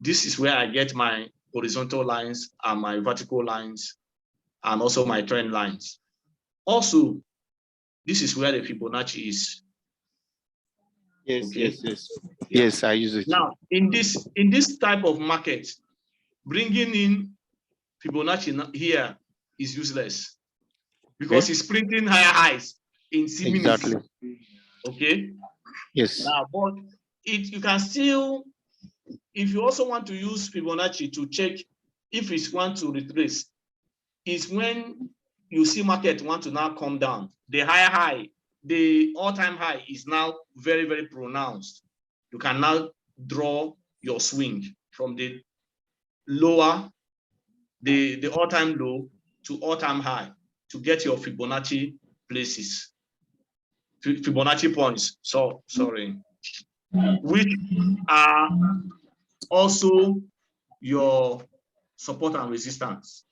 this is where I get my horizontal lines and my vertical lines and also my trend lines. Also, this is where the Fibonacci is. Yes, okay? yes. Yes, I use it. Now, in this type of market, bringing in Fibonacci here is useless because it's printing higher highs in C minutes. Exactly. Okay. Yes. Now, but you can still, if you also want to use Fibonacci to check if it's want to retrace, is when you see market want to now come down. The higher high, the all-time high is now very, very pronounced. You can now draw your swing from the lower, the all-time low to all-time high to get your Fibonacci places, Fibonacci points. So sorry, which are also your support and resistance.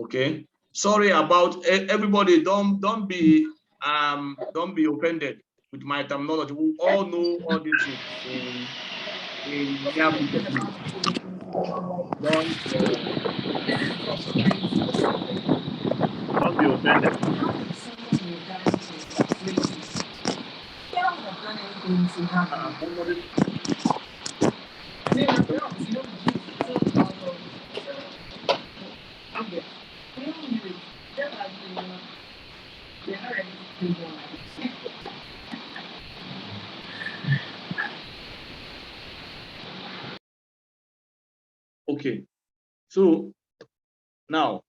Okay. Sorry about everybody. Don't be offended with my terminology. We all know all this in near technique. Don't be offended. Okay, so now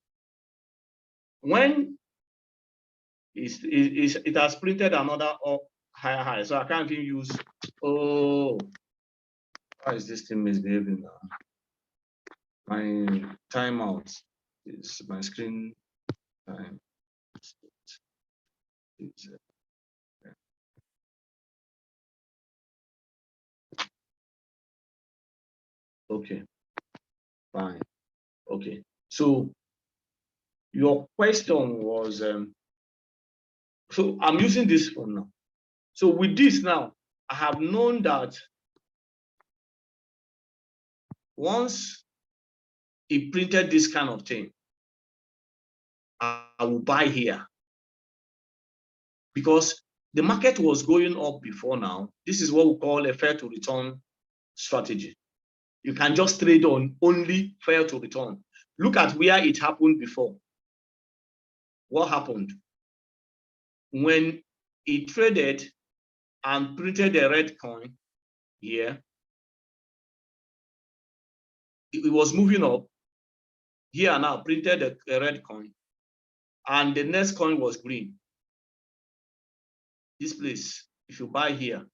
when it has printed another higher high, so I can't even use. Oh, why is this thing misbehaving now? My timeout is my screen time. Okay, fine. Okay, so your question was, so I'm using this phone now. So with this now, I have known that once it printed this kind of thing, I will buy here because the market was going up before now. This is what we call a fair to return strategy. You can just trade on only fair to return. Look at where it happened before. What happened? When it traded and printed a red coin here, it was moving up. Here now, printed a red coin, and the next coin was green. This place, if you buy here,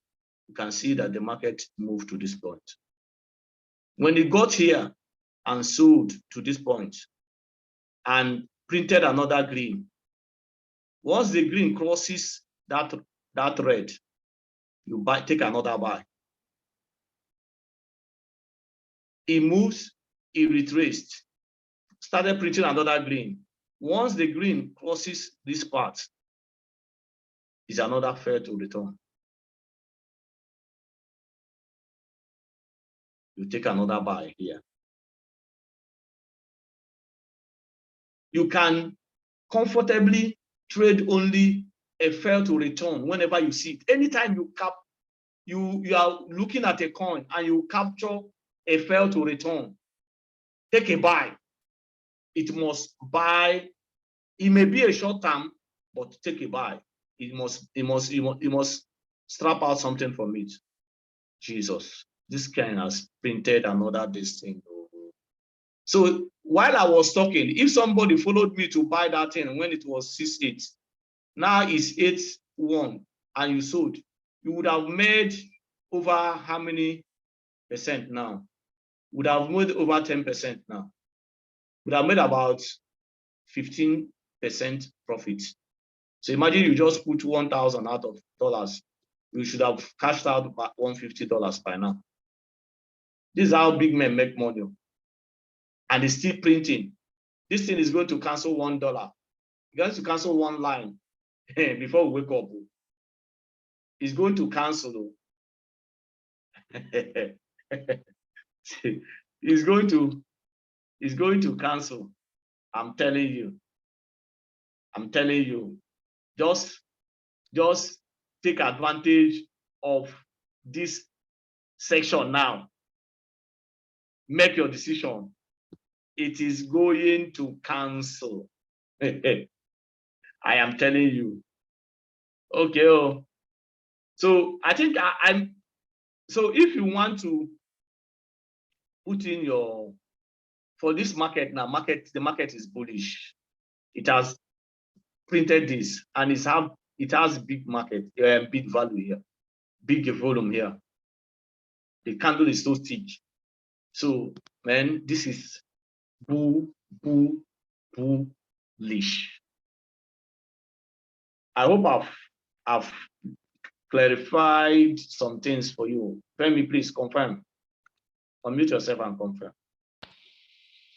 you can see that the market moved to this point. When it got here and sold to this point and printed another green, once the green crosses that red, you take another buy. It moves, it retraced, started printing another green. Once the green crosses this part, is another fair to return. You take another buy here. You can comfortably trade only a fail to return whenever you see it. Anytime you are looking at a coin and you capture a fail to return, take a buy. It must buy. It may be a short term, but take a buy. It must strap out something from it. Jesus, this kind has printed another this thing. So while I was talking, if somebody followed me to buy that thing when it was 6.8, now it's 8.1, and you sold, you would have made over how many percent now? Would have made over 10% now. Would have made about 15% profit. So imagine you just put 1,000 out of dollars. You should have cashed out about $150 by now. This is how big men make money. And it's still printing. This thing is going to cancel $1. It's going to cancel one line before we wake up. It's going to cancel. It's going to cancel. I'm telling you. I'm telling you. Just take advantage of this section now. Make your decision. It is going to cancel. I am telling you. Okay. Oh. So I think so if you want to put in your, for this market now, the market is bullish. It has printed this, and it has big market, big value here, big volume here. The candle is so thick. So, man, this is bullish. I hope I've clarified some things for you. Femi, please confirm. Unmute yourself and confirm.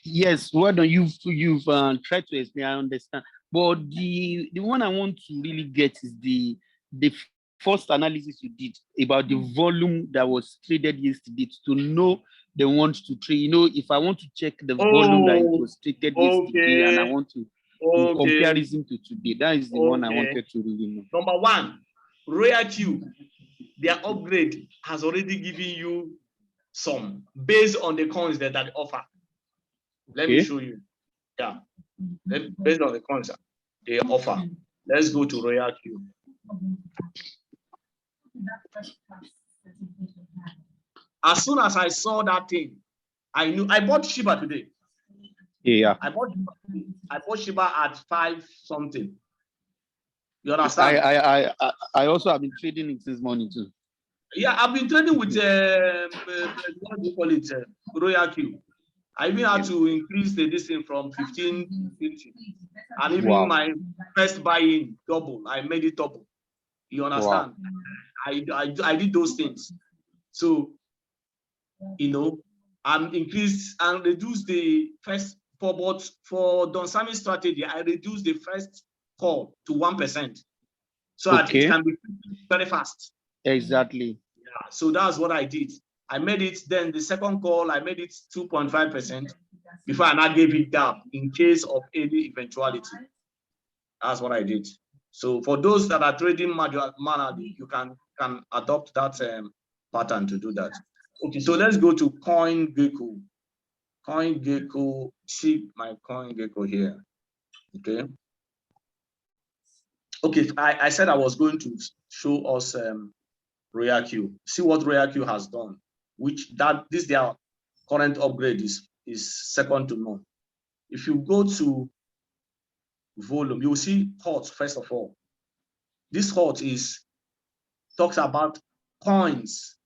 Yes, well done. You've tried to explain. I understand, but the one I want to really get is the first analysis you did about the volume that was traded yesterday to know they want to trade. You know, if I want to check the volume that it was traded yesterday, and I want to in comparison to today, that is the one I wanted to really know. Number one, Royal Q, their upgrade has already given you some based on the coins that they offer. Let me show you. Yeah, based on the coins they offer. Let's go to Royal Q. As soon as I saw that thing, I knew. I bought Shiba today. Yeah. I bought Shiba at 5 something. You understand? I also have been trading it this morning too. Yeah, I've been trading with what do you call it, Royal Q. I even had to increase the distance from 15 to 50, and even my first buying double. I made it double. You understand? Wow. I did those things. So, you know, I'm increased and reduced the first for Don Sami's strategy. I reduced the first call to 1%, so that it can be very fast. Exactly. Yeah. So that's what I did. I made it. Then the second call, I made it 2.5% before I now gave it down in case of any eventuality. That's what I did. So for those that are trading manually, you can adopt that pattern to do that. Okay, so let's go to CoinGecko. CoinGecko, see my CoinGecko here. Okay. Okay, I said I was going to show us Royal Q. See what Royal Q has done, which this their current upgrade is second to none. If you go to volume, you will see HOT first of all. This HOT talks about coins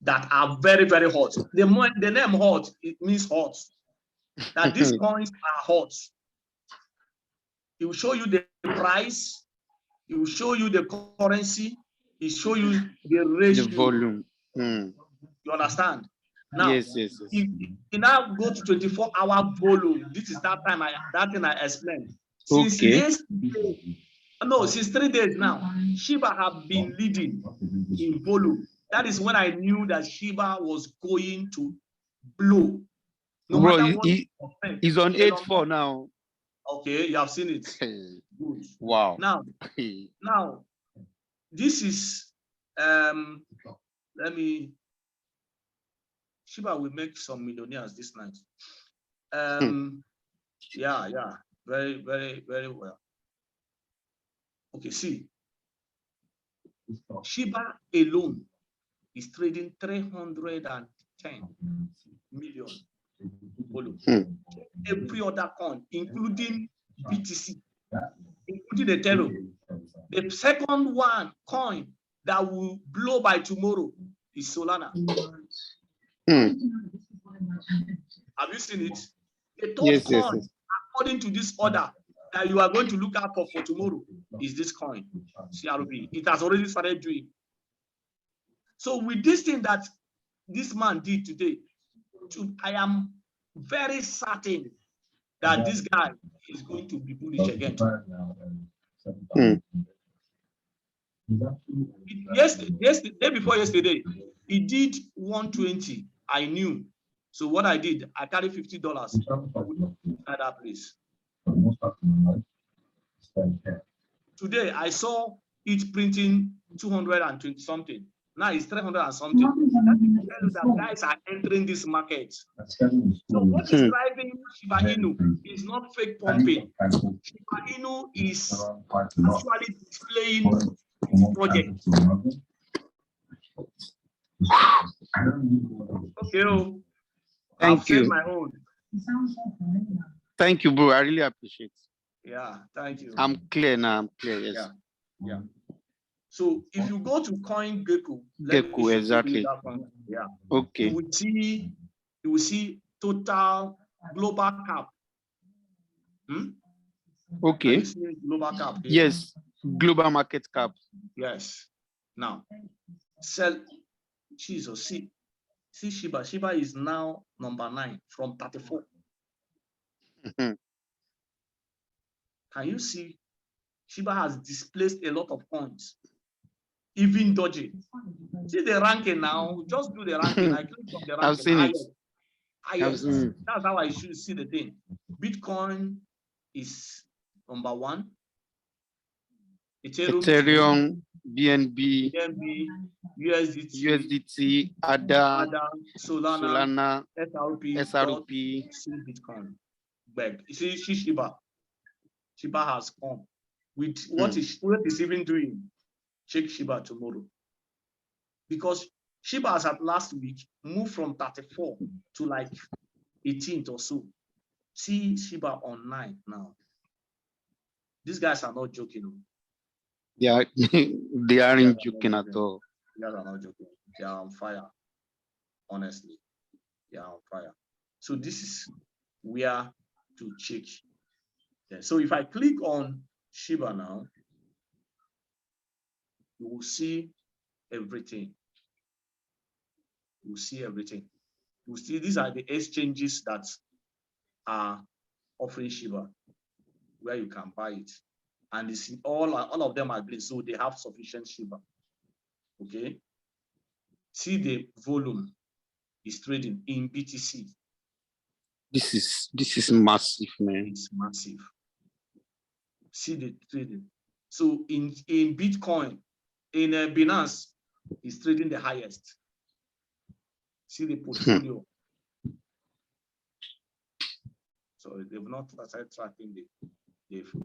that are very, very hot. The name hot, it means hot. That these coins are hot. It will show you the price. It will show you the currency. It will show you the ratio. The volume. You understand? Now, yes. If you now go to 24-hour volume, this is that thing I explained. Since yesterday, no, since 3 days now, Shiba have been leading in volume. That is when I knew that Shiba was going to blow. No matter what. He's on 8.4 now. Okay, you have seen it. Good. Wow. Now, this is let me. Shiba will make some millionaires this night. Yeah, very, very, very well. Okay, see, Shiba alone is trading 310 million. Every other coin, including BTC, including Ethereum. The second one coin that will blow by tomorrow is Solana. Have you seen it? The third coin, according to this order that you are going to look out for tomorrow, is this coin, CRB. It has already started doing. So with this thing that this man did today, I am very certain that this guy is going to be bullish again. Yesterday, day before yesterday, he did 120. I knew. So what I did, I carried $50 at that place. Today I saw it printing 220 something. Now it's 300 and something. That guys are entering this market. So what is driving Shiba Inu is not fake pumping. Shiba Inu is actually displaying project. Okay. Thank you. My own. Thank you, bro. I really appreciate it. Yeah, thank you. I'm clear now. I'm clear. Yes. Yeah. So if you go to CoinGecko, exactly. Yeah. Okay. You will see total global cap. Okay. Global cap. Yes. Global market cap. Yes. Now, sell. Jesus, see Shiba. Shiba is now number 9 from 34. Can you see? Shiba has displaced a lot of coins, even Doji. See the ranking now. Just do the ranking. I click on the ranking. I've seen it. Highest. That's how I should see the thing. Bitcoin is number 1. Ethereum, BNB, USDT, ADA, Solana, SRP, Bitcoin. You see, Shiba has come with what is even doing. Check Shiba tomorrow, because Shiba has at last week moved from 34 to like 18th or so. See Shiba on 9 now. These guys are not joking. They aren't joking at all. They are not joking. They are on fire. Honestly, they are on fire. So this is where to check. Yeah. So if I click on Shiba now, you will see everything. You will see everything. You will see these are the exchanges that are offering Shiba, where you can buy it. And you see all of them are green, so they have sufficient Shiba. Okay. See the volume is trading in BTC. This is massive, man. It's massive. See the trading. So in Bitcoin, in Binance, is trading the highest. See the portfolio. So they've not started tracking the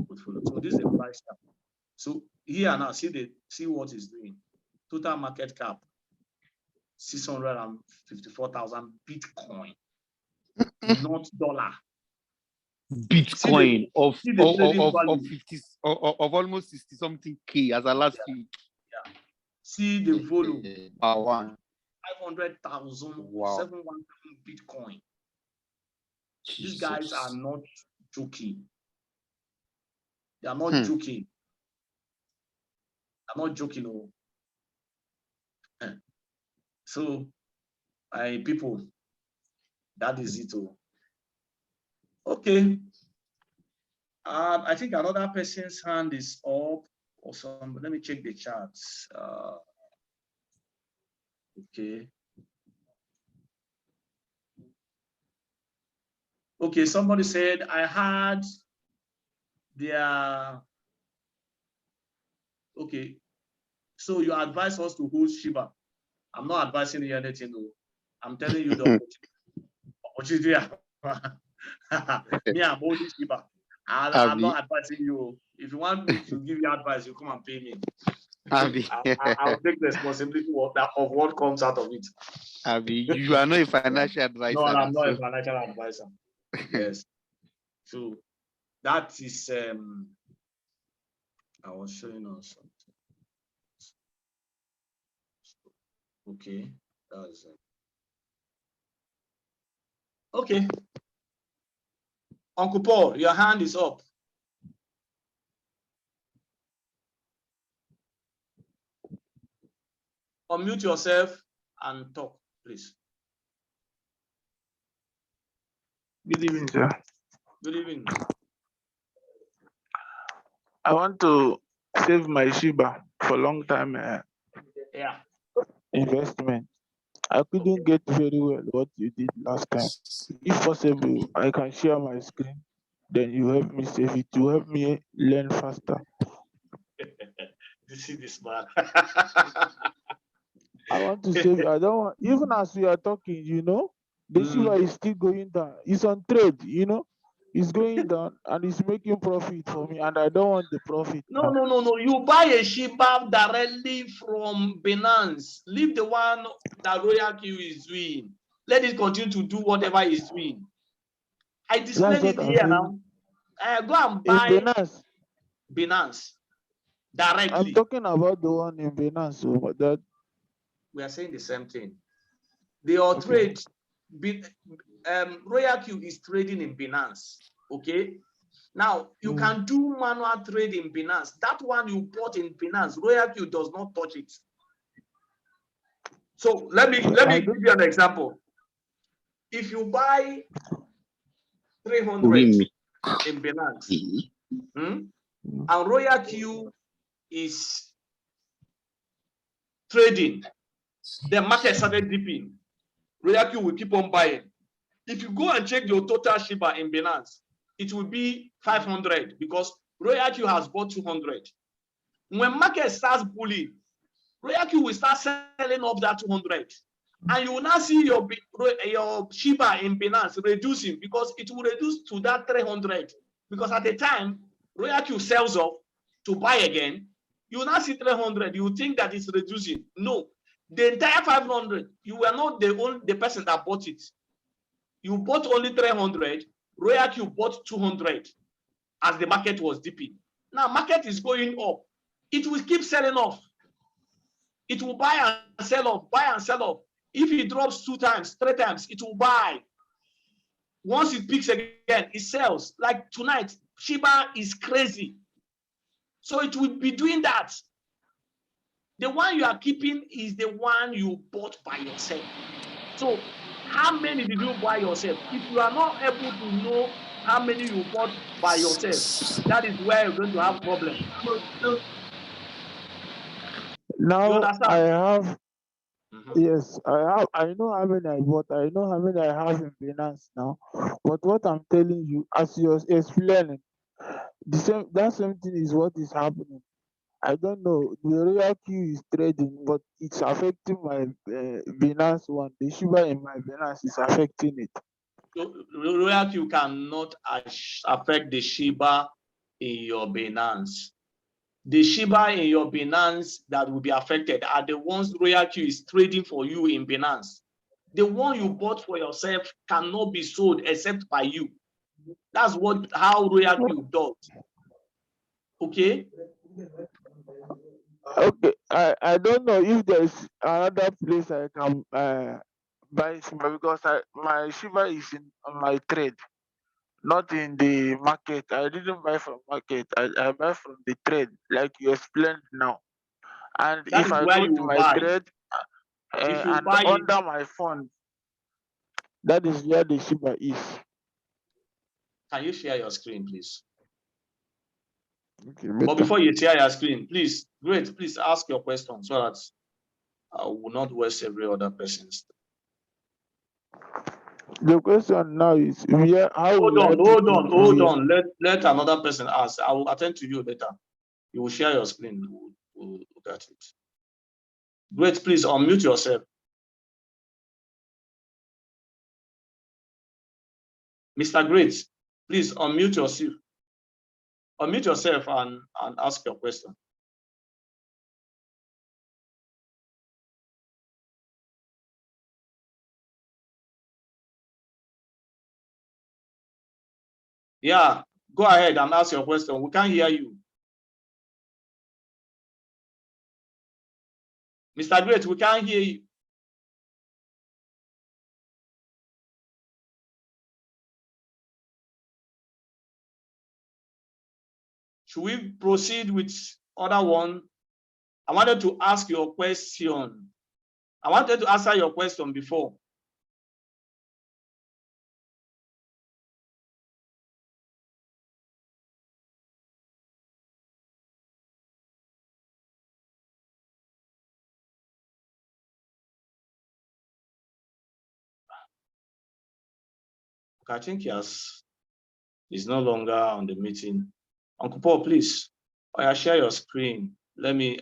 portfolio. So this is the price cap. So here now, see what it's doing. Total market cap, 654,000 Bitcoin, not dollar. Bitcoin of 50 of almost 60 something K as a last week. Yeah. See the volume. 500,000 wow. 717 Bitcoin. Jesus. These guys are not joking. They are not joking. I'm not joking. Oh. So, people, that is it. Oh. Okay. I think another person's hand is up or some. Let me check the charts. Okay. Okay, somebody said, I had They are okay. So you advise us to hold Shiba. I'm not advising you anything, though. I'm telling you the opportunity. Me, I'm holding Shiba. I'm not advising you. If you want me to give you advice, you come and pay me. I'll take the responsibility of what comes out of it. You are not a financial advisor. No, I'm not a financial advisor. Yes. So that is I was showing us something. Okay, that's okay. Uncle Paul, your hand is up. Unmute yourself and talk, please. Good evening, sir. Good evening. I want to save my Shiba for long time investment. I couldn't get very well what you did last time. If possible, I can share my screen. Then you help me save it. You help me learn faster. You see this man. I want to save. I don't want. Even as we are talking, the Shiba is still going down. It's on trade. It's going down and it's making profit for me, and I don't want the profit. No. You buy a Shiba directly from Binance. Leave the one that Royal Q is doing. Let it continue to do whatever it's doing. I displayed it here now. Go and buy Binance directly. I'm talking about the one in Binance. So that we are saying the same thing. They are trade. Royal Q is trading in Binance. Okay. Now you can do manual trade in Binance. That one you bought in Binance, Royal Q does not touch it. So let me give you an example. If you buy 300 in Binance, and Royal Q is trading, the market started dipping. Royal Q will keep on buying. If you go and check your total Shiba in Binance, it will be 500 because Royal Q has bought 200. When market starts bullying, Royal Q will start selling off that 200. And you will now see your Shiba in Binance reducing because it will reduce to that 300. Because at the time, Royal Q sells off to buy again, you will now see 300. You think that it's reducing. No. The entire 500, you were not the person that bought it. You bought only 300, Royal Q bought 200 as the market was dipping. Now market is going up. It will keep selling off. It will buy and sell off, buy and sell off. If it drops 2 times, 3 times, it will buy. Once it peaks again, it sells. Like tonight, Shiba is crazy. So it will be doing that. The one you are keeping is the one you bought by yourself. So how many did you buy yourself? If you are not able to know how many you bought by yourself, that is where you're going to have problems. Now I have, yes, I know how many I bought. I know how many I have in Binance now. But what I'm telling you, as you're explaining, that same thing is what is happening. I don't know. The Royal Q is trading, but it's affecting my Binance one. The Shiba in my Binance is affecting it. Royal Q cannot affect the Shiba in your Binance. The Shiba in your Binance that will be affected are the ones Royal Q is trading for you in Binance. The one you bought for yourself cannot be sold except by you. That's how Royal Q does. Okay? Okay, I don't know if there's another place I can buy Shiba because my Shiba is on my trade, not in the market. I didn't buy from market. I buy from the trade, like you explained now. And that if I go to my trade and under my phone, that is where the Shiba is. Can you share your screen, please? Okay, but before you share your screen, please ask your question so that I will not waste every other person's. The question now is, where, how Hold will I on, put hold on, it hold where? on. Let another person ask. I will attend to you later. You will share your screen. We'll look at it. Great, please unmute yourself. Mr. Great, please unmute yourself. Unmute yourself and ask your question. Yeah, go ahead and ask your question. We can't hear you. Mr. Great, we can't hear you. Should we proceed with other one? I wanted to ask your question. I wanted to answer your question before. I think he's no longer on the meeting. Uncle Paul, please, share your screen. Let me.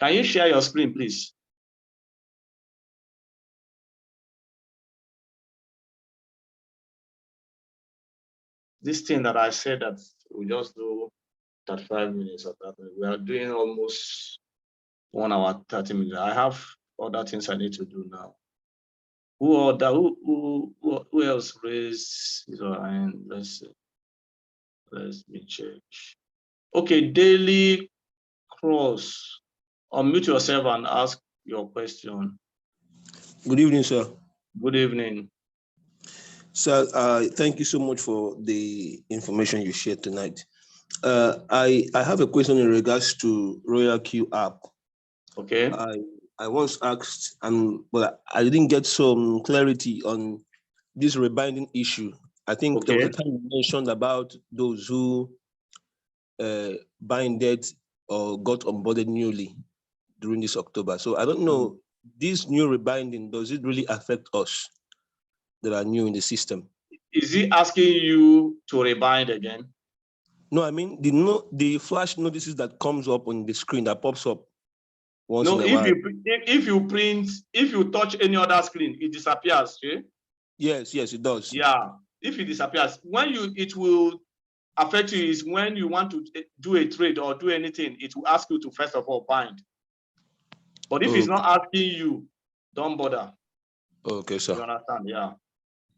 Can you share your screen, please? This thing that I said that we just do 35 minutes of that. We are doing almost 1 hour, 30 minutes. I have other things I need to do now. Who else raised his hand? Let's see. Let me check. Okay, Daily Cross. Unmute yourself and ask your question. Good evening, sir. Good evening. Sir, thank you so much for the information you shared tonight. I have a question in regards to Royal Q app. Okay. I once asked, but I didn't get some clarity on this rebinding issue. I think there was a time you mentioned about those who binded or got onboarded newly during this October. So I don't know, this new rebinding, does it really affect us that are new in the system? Is he asking you to rebind again? No, I mean the flash notices that comes up on the screen that pops up once in a while. If you touch any other screen, it disappears. Okay? Yes, it does. Yeah, if it disappears, it will affect you is when you want to do a trade or do anything, it will ask you to first of all bind. But if it's not asking you, don't bother. Okay, sir. You understand? Yeah.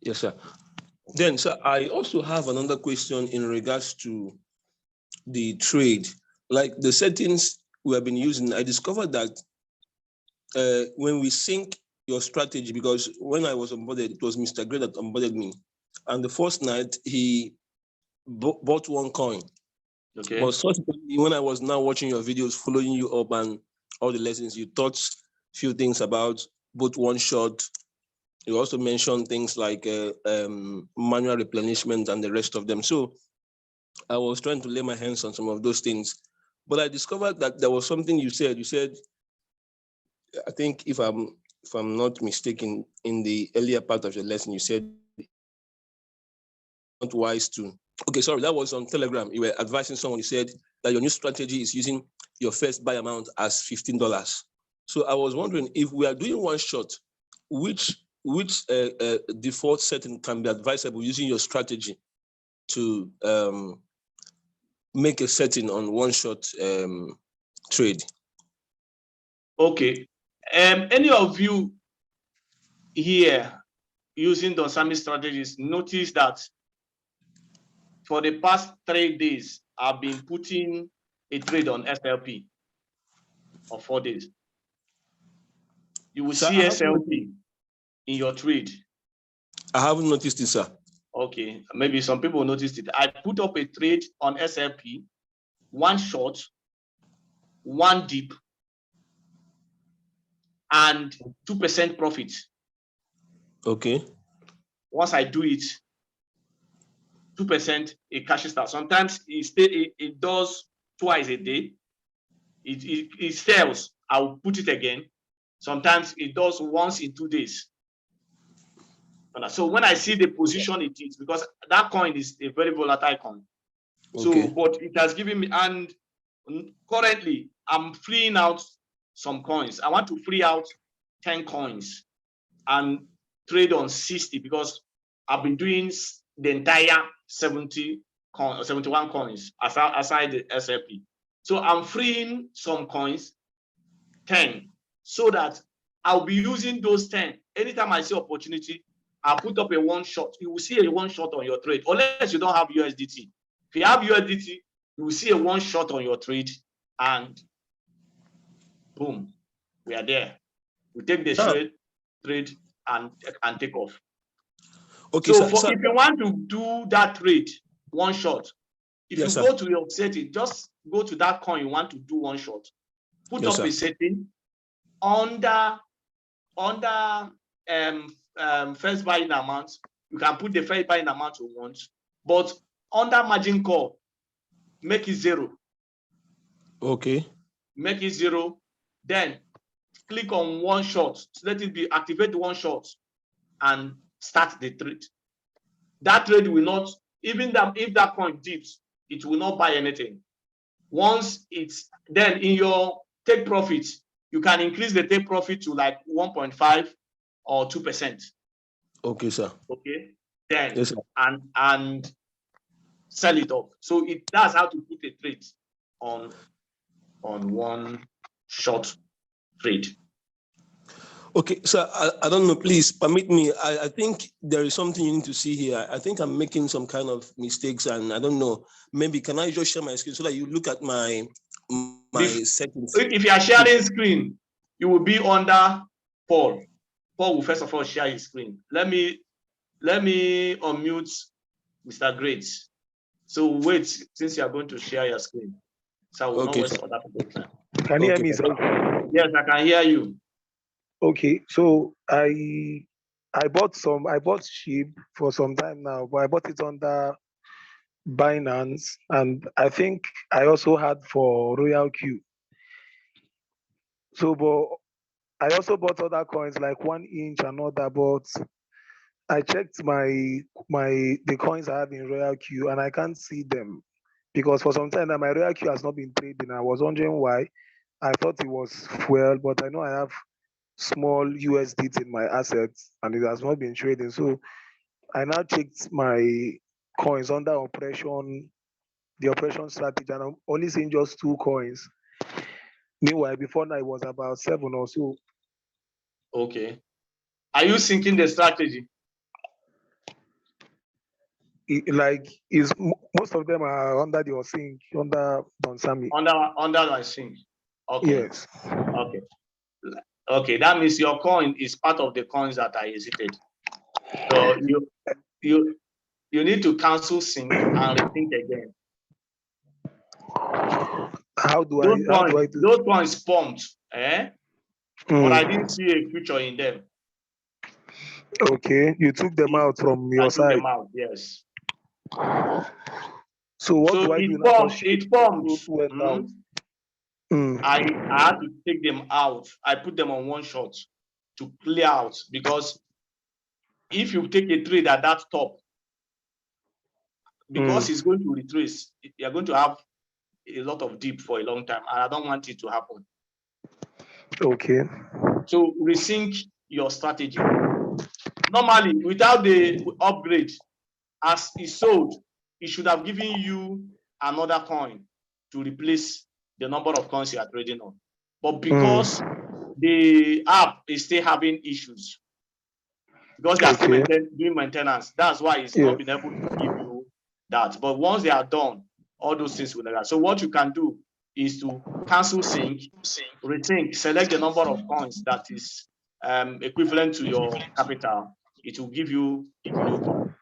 Yes, sir. Then, sir, I also have another question in regards to the trade. Like the settings we have been using, I discovered that when we sync your strategy, because when I was onboarded, it was Mr. Gray that onboarded me. And the first night, he bought one coin. Okay. But subsequently, when I was now watching your videos, following you up and all the lessons, you taught a few things about both one shot. You also mentioned things like manual replenishment and the rest of them. So I was trying to lay my hands on some of those things, but I discovered that there was something you said. You said, I think if I'm not mistaken, in the earlier part of your lesson, you said not wise to. Okay, sorry, that was on Telegram. You were advising someone. You said that your new strategy is using your first buy amount as $15. So I was wondering, if we are doing one shot, which default setting can be advisable using your strategy to make a setting on one shot trade? Okay. Any of you here using the Sami strategies notice that for the past 3 days, I've been putting a trade on SLP for 4 days. You will see SLP in your trade. I haven't noticed it, sir. Okay, maybe some people noticed it. I put up a trade on SLP, one shot, one dip and 2% profit. Okay. Once I do it, 2%, it cashes out. Sometimes it does twice a day. It sells. I'll put it again. Sometimes it does once in 2 days. So when I see the position it is, because that coin is a very volatile coin. Okay. So, but it has given me, and currently I'm freeing out some coins. I want to free out 10 coins and trade on 60 because I've been doing the entire 71 coins aside the SLP. So I'm freeing some coins, 10, so that I'll be using those 10. Anytime I see opportunity, I'll put up a one shot. You will see a one shot on your trade, unless you don't have USDT. If you have USDT, you will see a one shot on your trade, and boom, we are there. We take the trade and take off. Okay, so if you want to do that trade one shot, if you go to your setting, just go to that coin you want to do one shot, put up a setting under first buying amount. You can put the first buying amount you want, but under margin call, make it 0. Okay. Make it 0. Then click on one shot. Let it be activate one shot and start the trade. That trade will not, even if that coin dips, it will not buy anything. Once it's then in your take profit, you can increase the take profit to like 1.5 or 2%. Okay, sir. Okay. Then yes, and sell it off. So that's how to put a trade on one short trade. Okay, so I don't know, please permit me. I think there is something you need to see here. I think I'm making some kind of mistakes, and I don't know. Maybe can I just share my screen so that you look at my settings? If you are sharing screen, you will be under Paul. Paul will first of all share his screen. Let me unmute Mr. Great. So wait, since you are going to share your screen, so I will not waste other people's time. Can you hear me, sir? Yes, I can hear you. Okay, so I bought Shib for some time now, but I bought it under Binance, and I think I also had for Royal Q. So, but I also bought other coins like 1 inch and other, but I checked the coins I have in Royal Q and I can't see them because for some time now my Royal Q has not been trading. I was wondering why. I thought it was fuel, but I know I have small USDT in my assets and it has not been trading. So I now checked my coins under the operation strategy, and I'm only seeing just 2 coins. Meanwhile, before now it was about 7 or so. Okay. Are you syncing the strategy? Most of them are under your sync, under Don Sami. Under my sync. Okay. Yes. Okay. Okay, that means your coin is part of the coins that I hesitated. So you need to cancel sync and rethink again. How do I do those coins pumped, but I didn't see a future in them. Okay, you took them out from your side. I took them out, yes. So what do I do now? It pumped. I had to take them out. I put them on one shot to clear out, because if you take a trade at that top, because it's going to retrace, you're going to have a lot of dip for a long time, and I don't want it to happen. Okay. So resync your strategy. Normally, without the upgrade, as it's sold, it should have given you another coin to replace the number of coins you are trading on. But because the app is still having issues, because they are still doing maintenance, that's why it's not been able to give you that. But once they are done, all those things will not. So what you can do is to cancel sync, resync, select the number of coins that is equivalent to your capital. It will give you new coin.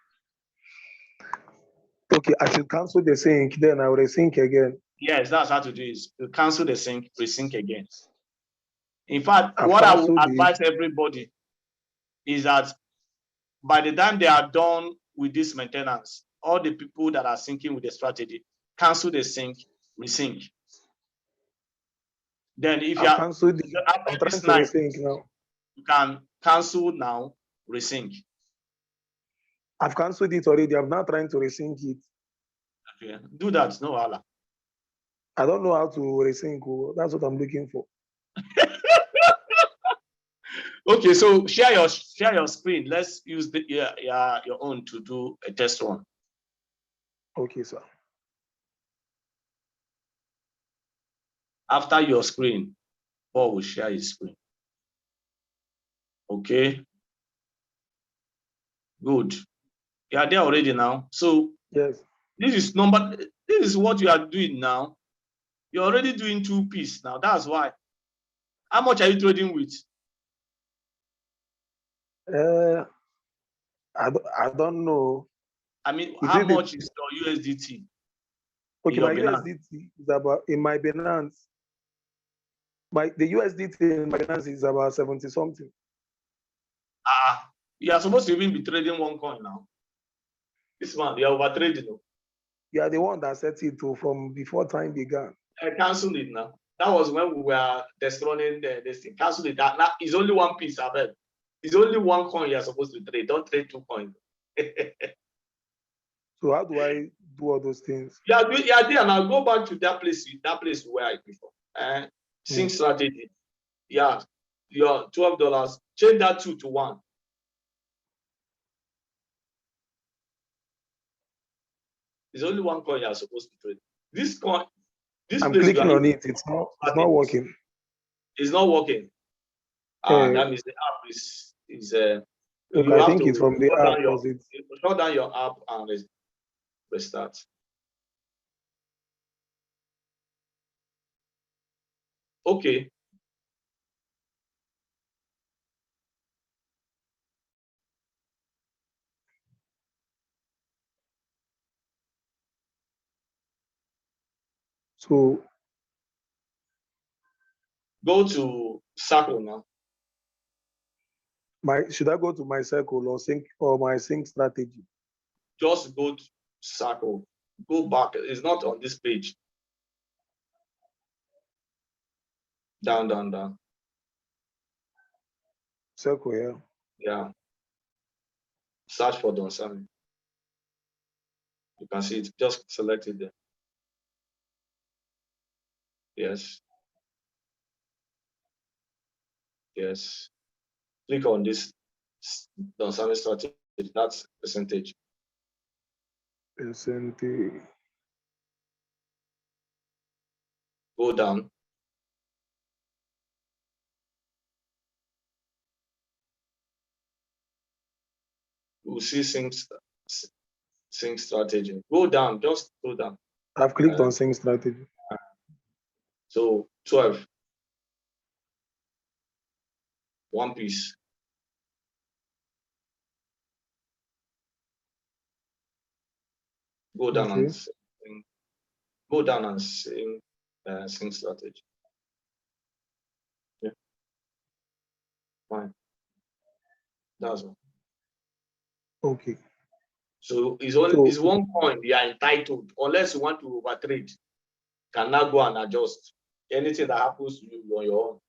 Okay, I should cancel the sync, then I will resync again. Yes, that's how to do it. You cancel the sync, resync again. In fact, I've what I would canceled it. advise everybody is that by the time they are done with this maintenance, all the people that are syncing with the strategy, cancel the sync, resync. Then if you I've are canceled it. after I'm trying this to night, resync now. you can cancel now, resync. I've canceled it already. I'm now trying to resync it. Okay. Do that, no Allah. I don't know how to resync. That's what I'm looking for. Okay, so share your screen. Let's use your own to do a test run. Okay, sir. After your screen, Paul will share his screen. Okay. Good. You are there already now. So yes, this is what you are doing now. You're already doing 2 piece now. That's why. How much are you trading with? I don't know. I mean, Is how it much is your USDT? okay? Your My Binance? USDT is about in my Binance. The USDT in my Binance is about 70 something. You are supposed to even be trading one coin now. This man, you are over trading. You are the one that set it to from before time began. I cancelled it now. That was when we were destroying this thing. Cancel it. That now it's only one piece, I bet. It's only one coin you're supposed to trade. Don't trade 2 coins. So how do I do all those things? Yeah, there. Now go back to that place where I before. Sync strategy. Yeah, your $12. Change that 2 to 1. There's only one coin you're supposed to trade. This coin, I'm place clicking on it. It's not working. It's not working. That means the app is okay, I think it's from the app. Shut down your app and restart. Okay. So go to circle now. Should I go to my circle or my sync strategy? Just go to circle. Go back. It's not on this page. Down. Circle, yeah. Yeah. Search for Don Sami. You can see it. Just select it there. Yes. Yes. Click on this Don Sami strategy. That's percentage. Percentage. Go down. We'll see sync strategy. Go down, just go down. I've clicked on sync strategy. So 12. 1 piece. Go down and sync strategy. Yeah. Fine. That's all. Okay. So it's one coin you are entitled, unless you want to overtrade. Can now go and adjust. Anything that happens to you on your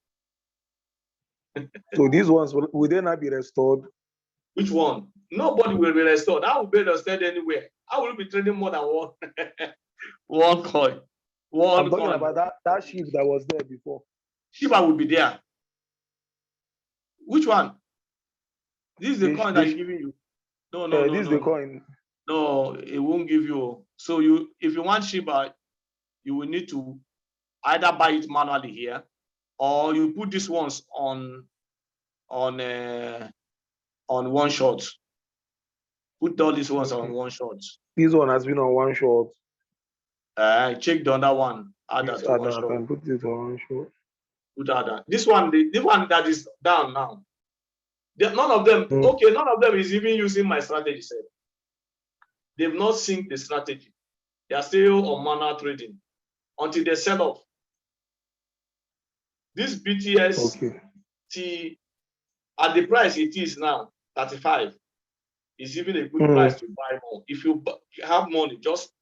own. So these ones will they not be restored? Which one? Nobody will be restored. How will be restored anywhere? How will you be trading more than one? One coin. I'm talking about that Shib that was there before. Shiba will be there. Which one? This is the coin that I'm giving you. No. This is the coin. No, it won't give you. So if you want Shiba, you will need to either buy it manually here, or you put these ones on one shot. Put all these ones on one shot. This one has been on one shot. Check the other one. Add that to one shot. I can put it on one shot. Put other. This one, the one that is down now. None of them. Okay, none of them is even using my strategy set. They've not synced the strategy. They are still on manual trading until they sell off. This BTS Okay. at the price it is now, 35, is even a good price to buy more. If you have money, just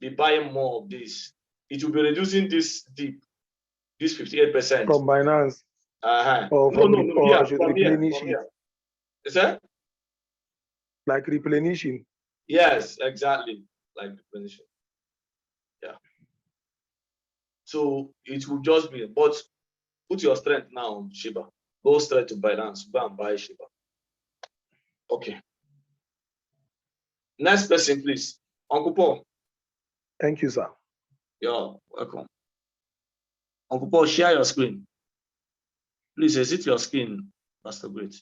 be buying more of this. It will be reducing this dip, this 58%. From Binance. Or from I should replenish it. Is that? Like replenishing. Yes, exactly. Like replenishing. Yeah. So it will just be, but put your strength now on Shiba. Go straight to Binance. Go and buy Shiba. Okay. Next person, please. Uncle Paul. Thank you, sir. You're welcome. Uncle Paul, share your screen. Please exit your screen, Pastor Great.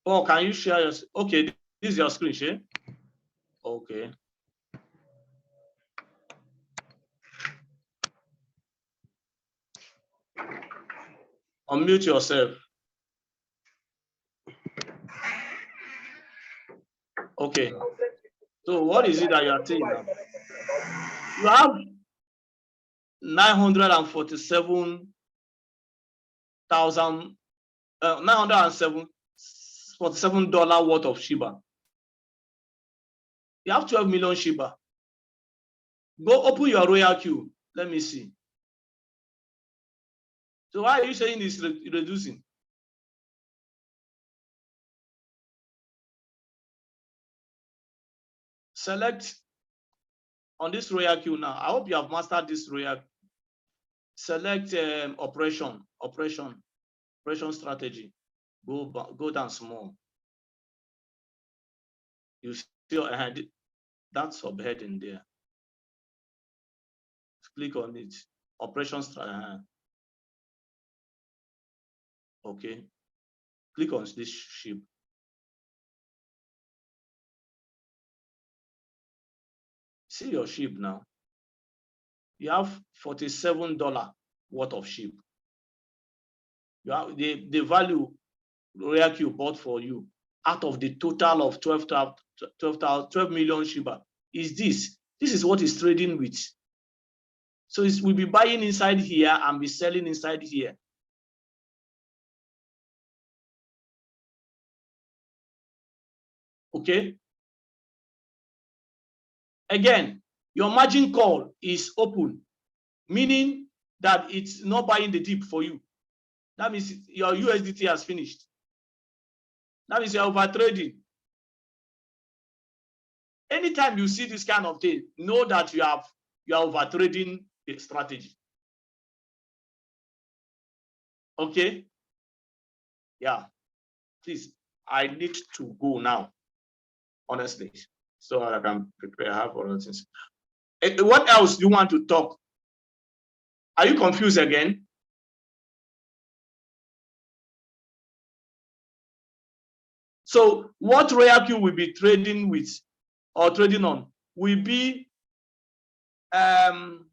Oh, can you share your? Okay, this is your screen, share. Okay. Unmute yourself. Okay. So what is it that you are saying now? You have 947 worth of Shiba. You have 12 million Shiba. Go open your royal queue. Let me see. So why are you saying it's reducing? Select on this royal queue now. I hope you have mastered this royal. Select operation strategy. Go down small. You see that subheading there. Click on it. Operation strategy. Okay. Click on this Shib. See your Shib now. You have $47 worth of Shib. You have the value Royal Q bought for you out of the total of 12 million Shiba is this. This is what it's trading with. So we'll be buying inside here and be selling inside here. Okay. Again, your margin call is open, meaning that it's not buying the dip for you. That means your USDT has finished. That means you're over trading. Anytime you see this kind of thing, know that you are over trading the strategy. Okay. Yeah. Please, I need to go now, honestly, so I can prepare for other things. What else do you want to talk? Are you confused again? So what Royal Q will be trading with or trading on will be 12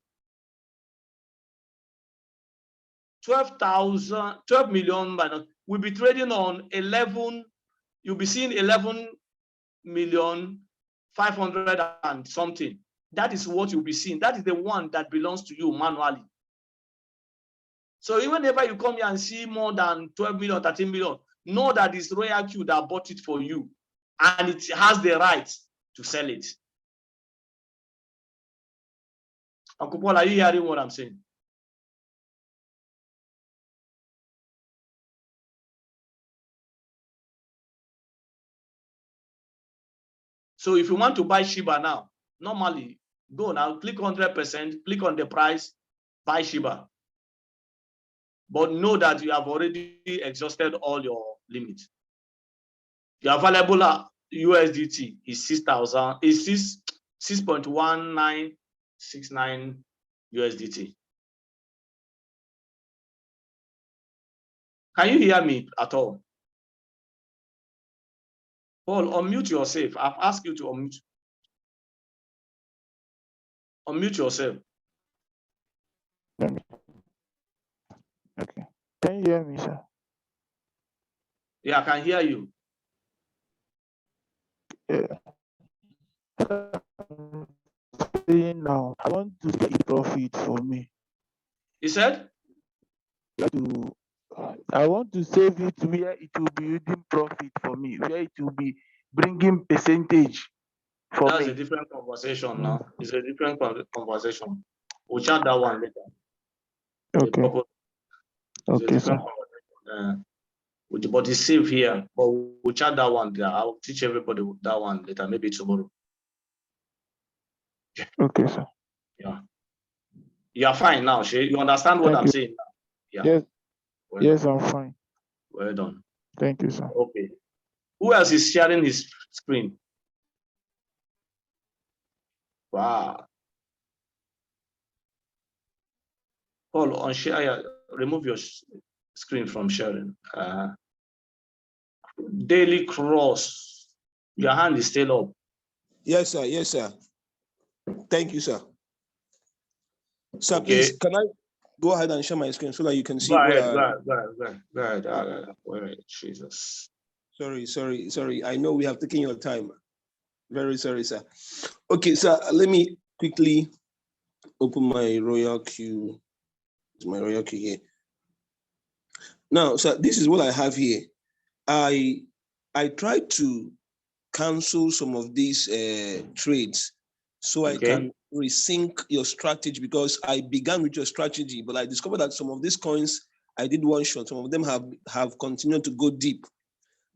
million minus. We'll be trading on 11. You'll be seeing 11,500,000 and something. That is what you'll be seeing. That is the one that belongs to you manually. So even whenever you come here and see more than 12 million, 13 million, know that it's Royal Q that bought it for you, and it has the right to sell it. Uncle Paul, are you hearing what I'm saying? So if you want to buy Shiba now, normally go now, click 100%, click on the price, buy Shiba. But know that you have already exhausted all your limit. Your available USDT is 6,000, is 6.1969 USDT. Can you hear me at all? Paul, unmute yourself. I've asked you to unmute. Unmute yourself. Okay. Can you hear me, sir? Yeah, I can hear you. Yeah. Saying now, I want to see profit for me. He said? I want to save it where it will be yielding profit for me, where it will be bringing percentage for That's me. a different conversation now. It's a different conversation. We'll chat that one later. Okay. It's a Okay, different sir. conversation. But it's safe here. But we'll chat that one there. I'll teach everybody that one later, maybe tomorrow. Okay, sir. Yeah. You're fine now, Shay. You understand what I'm saying now? Yeah. Yes. Well Yes, done. I'm fine. Well done. Thank you, sir. Okay. Who else is sharing his screen? Wow. Paul, on share, remove your screen from sharing. Daily Cross. Your hand is still up. Yes, sir. Yes, sir. Thank you, sir. Sir, Okay. please, can I go ahead and share my screen so that you can see Go what ahead. Jesus. Sorry. I know we have taken your time. Very sorry, sir. Okay, sir, let me quickly open my royal queue. My royal queue here. Now, sir, this is what I have here. I tried to cancel some of these trades so I can resync your strategy, because I began with your strategy, but I discovered that some of these coins I did one shot, some of them have continued to go deep.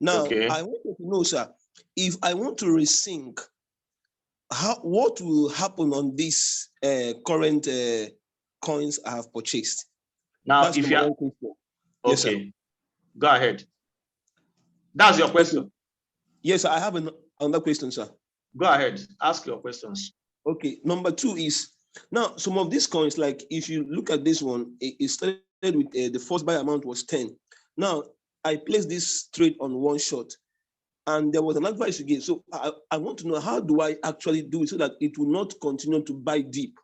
Now, I wanted to know, sir, if I want to resync, what will happen on these current coins I have purchased? Now, that's if you're yes, sir. Go ahead. That's your question. Okay. Yes, I have another question, sir. Go ahead. Ask your questions. Okay. Number 2 is, now some of these coins, like if you look at this one, it started with the first buy amount was 10. Now I placed this trade on one shot, and there was an advice you gave. So I want to know, how do I actually do it so that it will not continue to buy deep?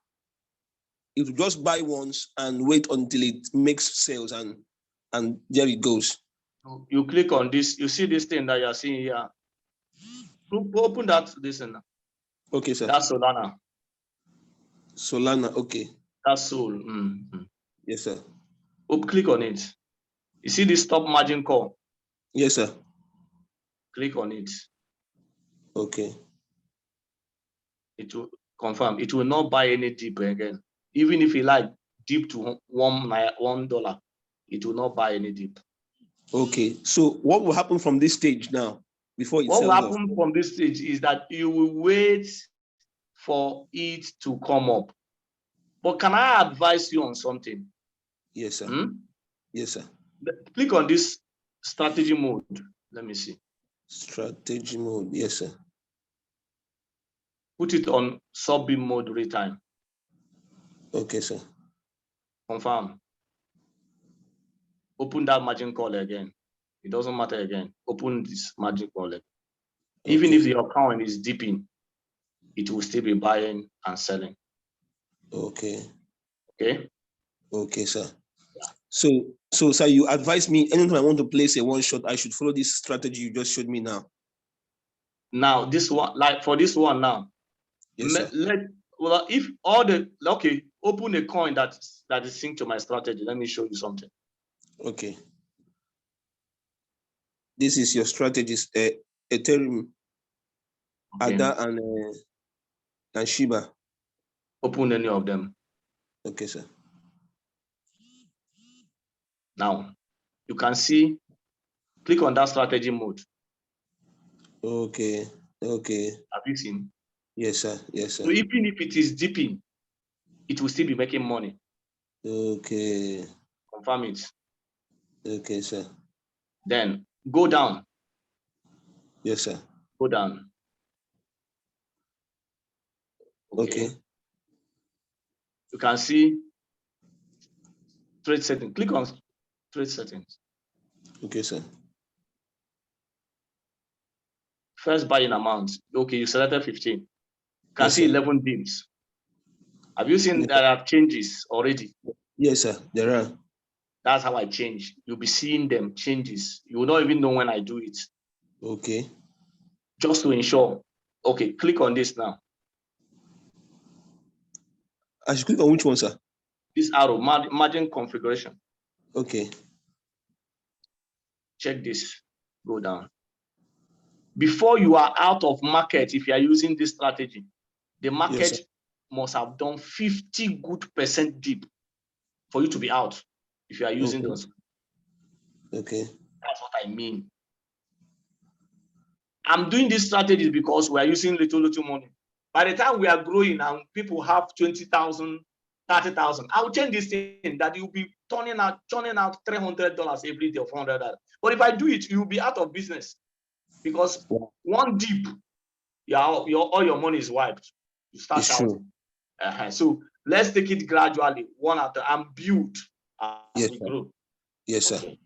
It will just buy once and wait until it makes sales, and there it goes. You click on this, you see this thing that you're seeing here. Open that listen. Okay, sir. That's Solana. Solana, okay. That's Sol. Mm-hmm. Yes, sir. Click on it. You see this stop margin call? Yes, sir. Click on it. Okay. It will confirm. It will not buy any dip again. Even if you like dip to $1, it will not buy any dip. Okay. So what will happen from this stage now before it sells off? What will happen from this stage is that you will wait for it to come up. But can I advise you on something? Yes, sir. Yes, sir. Click on this strategy mode. Let me see. Strategy mode. Yes, sir. Put it on sub-beam mode retime. Okay, sir. Confirm. Open that margin call again. It doesn't matter again. Open this margin call again. Okay. Even if your account is dipping, it will still be buying and selling. Okay. Okay. Okay, sir. Yeah. So, sir, you advise me anytime I want to place a one shot, I should follow this strategy you just showed me now. Now, this one, like for this one now. Yes, sir. If all the open a coin that is synced to my strategy. Let me show you something. Okay. This is your strategies, Ethereum, okay. ADA and Shiba. Open any of them. Okay, sir. Now, you can see, click on that strategy mode. Okay. Okay. Have you seen? Yes, sir. Yes, sir. So even if it is dipping, it will still be making money. Okay. Confirm it. Okay, sir. Then Go down. Yes, sir. Go down. Okay. You can see trade settings. Click on trade settings. Okay, sir. First buying amount. Okay, you selected 15. You can Yes, see sir. 11 dips. Have you seen Yes. there are changes already? Yes, sir. There are. That's how I change. You'll be seeing them changes. You will not even know when I do it. Okay. Just to ensure. Okay, click on this now. I should click on which one, sir? This arrow, margin configuration. Okay. Check this. Go down. Before you are out of market, if you are using this strategy, the market Yes, must have done 50 good percent dip for you to be out if you are using okay. those. Okay. That's what I mean. I'm doing this strategy because we are using little money. By the time we are growing and people have 20,000, 30,000, I will change this thing that you'll be turning out $300 every day or $400. But if I do it, you'll be out of business because one dip, all your money is wiped. You start It's shouting. So let's take it gradually, one at a time, and build as yes, we sir. grow. Yes, sir. Okay.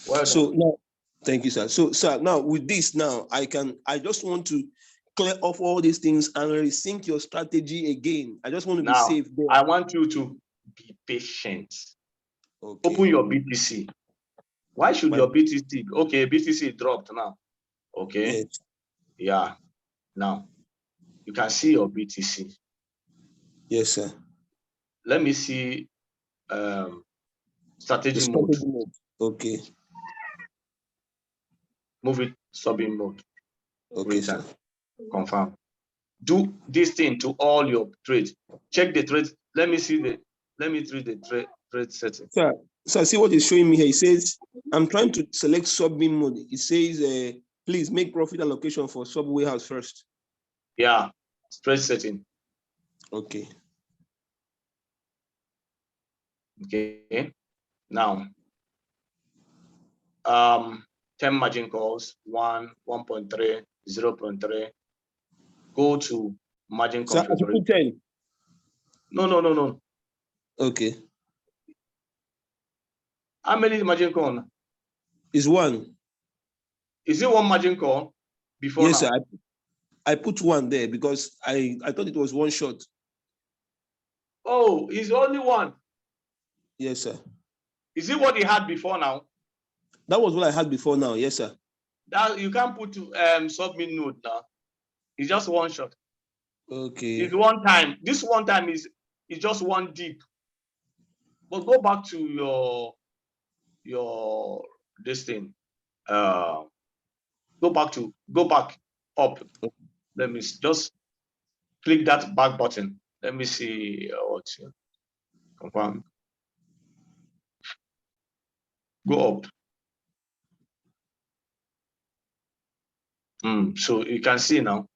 Well So done. now, thank you, sir. So, sir, now with this, now I just want to clear off all these things and resync your strategy again. I just want to be Now, safe there. I want you to be patient. Okay. Open your BTC. Why should your BTC? Okay, BTC dropped now. Okay. Yes. Yeah. Now, you can see your BTC. Yes, sir. Let me see strategy mode. Okay. Move it sub-in mode. Okay, sir. Confirm. Do this thing to all your trades. Check the trade. Let me read the trade setting. Sir, see what it's showing me here. It says, I'm trying to select sub-in mode. It says, please make profit allocation for sub warehouse first. Yeah, trade setting. Okay. Okay. Now, 10 margin calls, 1, 1.3, 0.3. Go to margin configuration. 10. No. Okay. How many margin call? Is one. Is it one margin call before? Yes, now? sir. I put one there because I thought it was one shot. Oh, it's only one. Yes, sir. Is it what he had before now? That was what I had before now. Yes, sir. That you can't put submit node now. It's just one shot. Okay. It's one time. This one time is just one dip. But go back to your this thing. Go back up. Let me just click that back button. Let me see what's here. Confirm. Go up. So you can see now.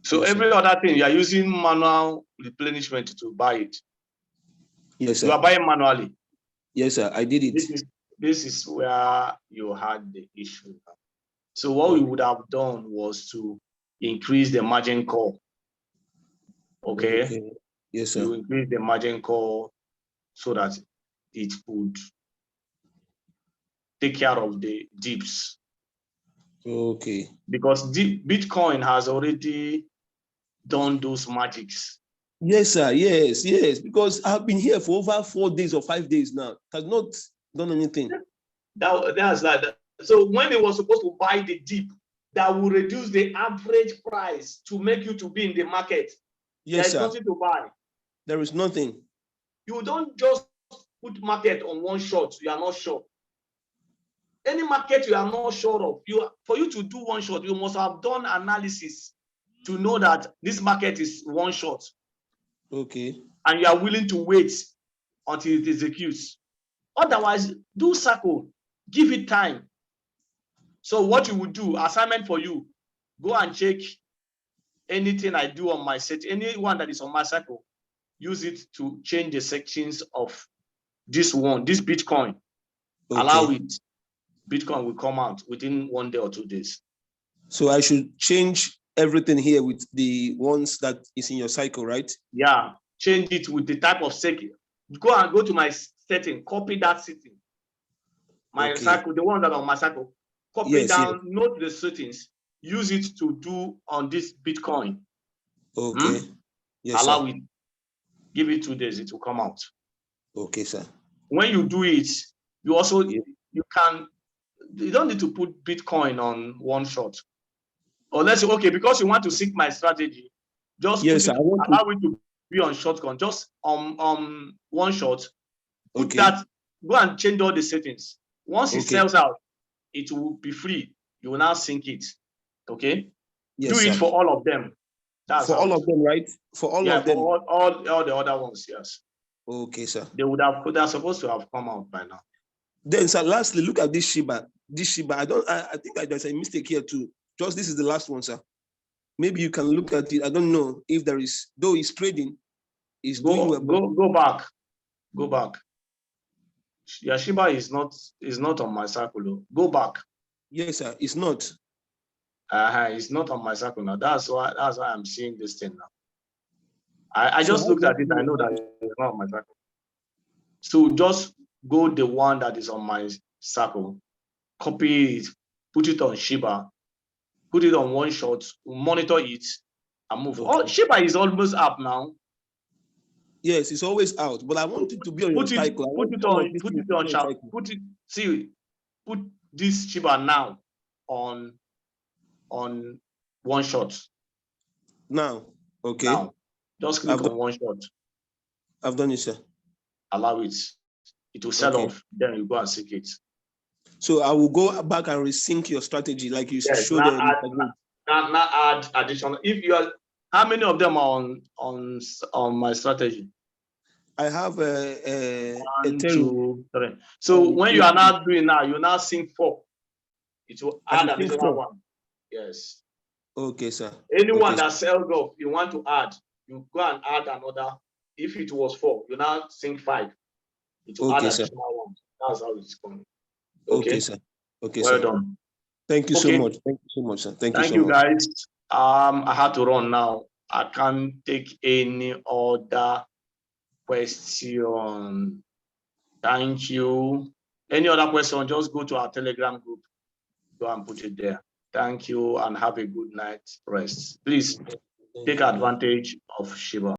So yes, every other thing you are using manual replenishment to buy it. Yes, sir. You are buying manually. Yes, sir. I did it. This is where you had the issue. So what we would have done was to increase the margin call. Okay. Yes, sir. You increase the margin call so that it would take care of the dips. Okay. Because Bitcoin has already done those magics. Yes, sir. Yes. Because I've been here for over 4 days or 5 days now. It has not done anything. That's like that. So when it was supposed to buy the dip, that will reduce the average price to make you to be in the market. Yes, There's nothing to buy. There is nothing. You don't just put market on one shot. You are not sure. Any market you are not sure of, for you to do one shot, you must have done analysis to know that this market is one shot. Okay. And you are willing to wait until it executes. Otherwise, do circle, give it time. So what you would do, assignment for you, go and check anything I do on my set, anyone that is on my circle, use it to change the sections of this Bitcoin. Okay. Allow it. Bitcoin will come out within 1 day or 2 days. So I should change everything here with the ones that is in your cycle, right? Yeah, change it with the type of setting. Go to my setting, copy that setting. My cycle, the one that on my cycle, copy it down, note the settings, use it to do on this Bitcoin. Okay. Yes, allow sir. it, give it 2 days, it will come out. Okay, sir. When you do it, you also you don't need to put Bitcoin on one shot. Unless because you want to seek my strategy, just allow it to be on shotgun, just one shot. Put that, go and change all the settings. Once it sells out, it will be free. You will now sync it. Okay? Yes, do it sir. for all of them. That's for all of them, right? For all of them. For all the other ones, yes. Okay, sir. They're supposed to have come out by now. Then, sir, lastly, look at this Shiba. This Shiba, I think there's a mistake here too. Just this is the last one, sir. Maybe you can look at it. I don't know if there is, though it's trading, it's doing well. Go back. Go back. Yeah, Shiba is not on my cycle though. Go back. Yes, sir. It's not. It's not on my cycle now. That's why I'm seeing this thing now. I just looked at it. I know that it's not on my cycle. So just go the one that is on my cycle, copy it, put it on Shiba, put it on one shot, monitor it, and move. Oh, Shiba is almost up now. Yes, it's always out, but I want it to be on your cycle. Put this Shiba now on one shot. Now, okay. Now, just click on one shot. I've done it, sir. Allow it. It will sell off. Then you go and seek it. So I will go back and resync your strategy, like you showed. Now add additional. If you are, how many of them are on my strategy? I have a 1, 2, 3. So when you are now doing you now sync 4. It will add additional 1. Yes. Okay, sir. Anyone that sells off, you want to add, you go and add another. If it was 4, you now sync 5. It will add additional 1. That's how it's going. Okay, sir. Okay, well done. Thank you so much. Thank you so much, sir. Thank you so much. Guys. I had to run now. I can't take any other question. Thank you. Any other question, just go to our Telegram group. Go and put it there. Thank you and have a good night rest. Please take advantage of Shiba.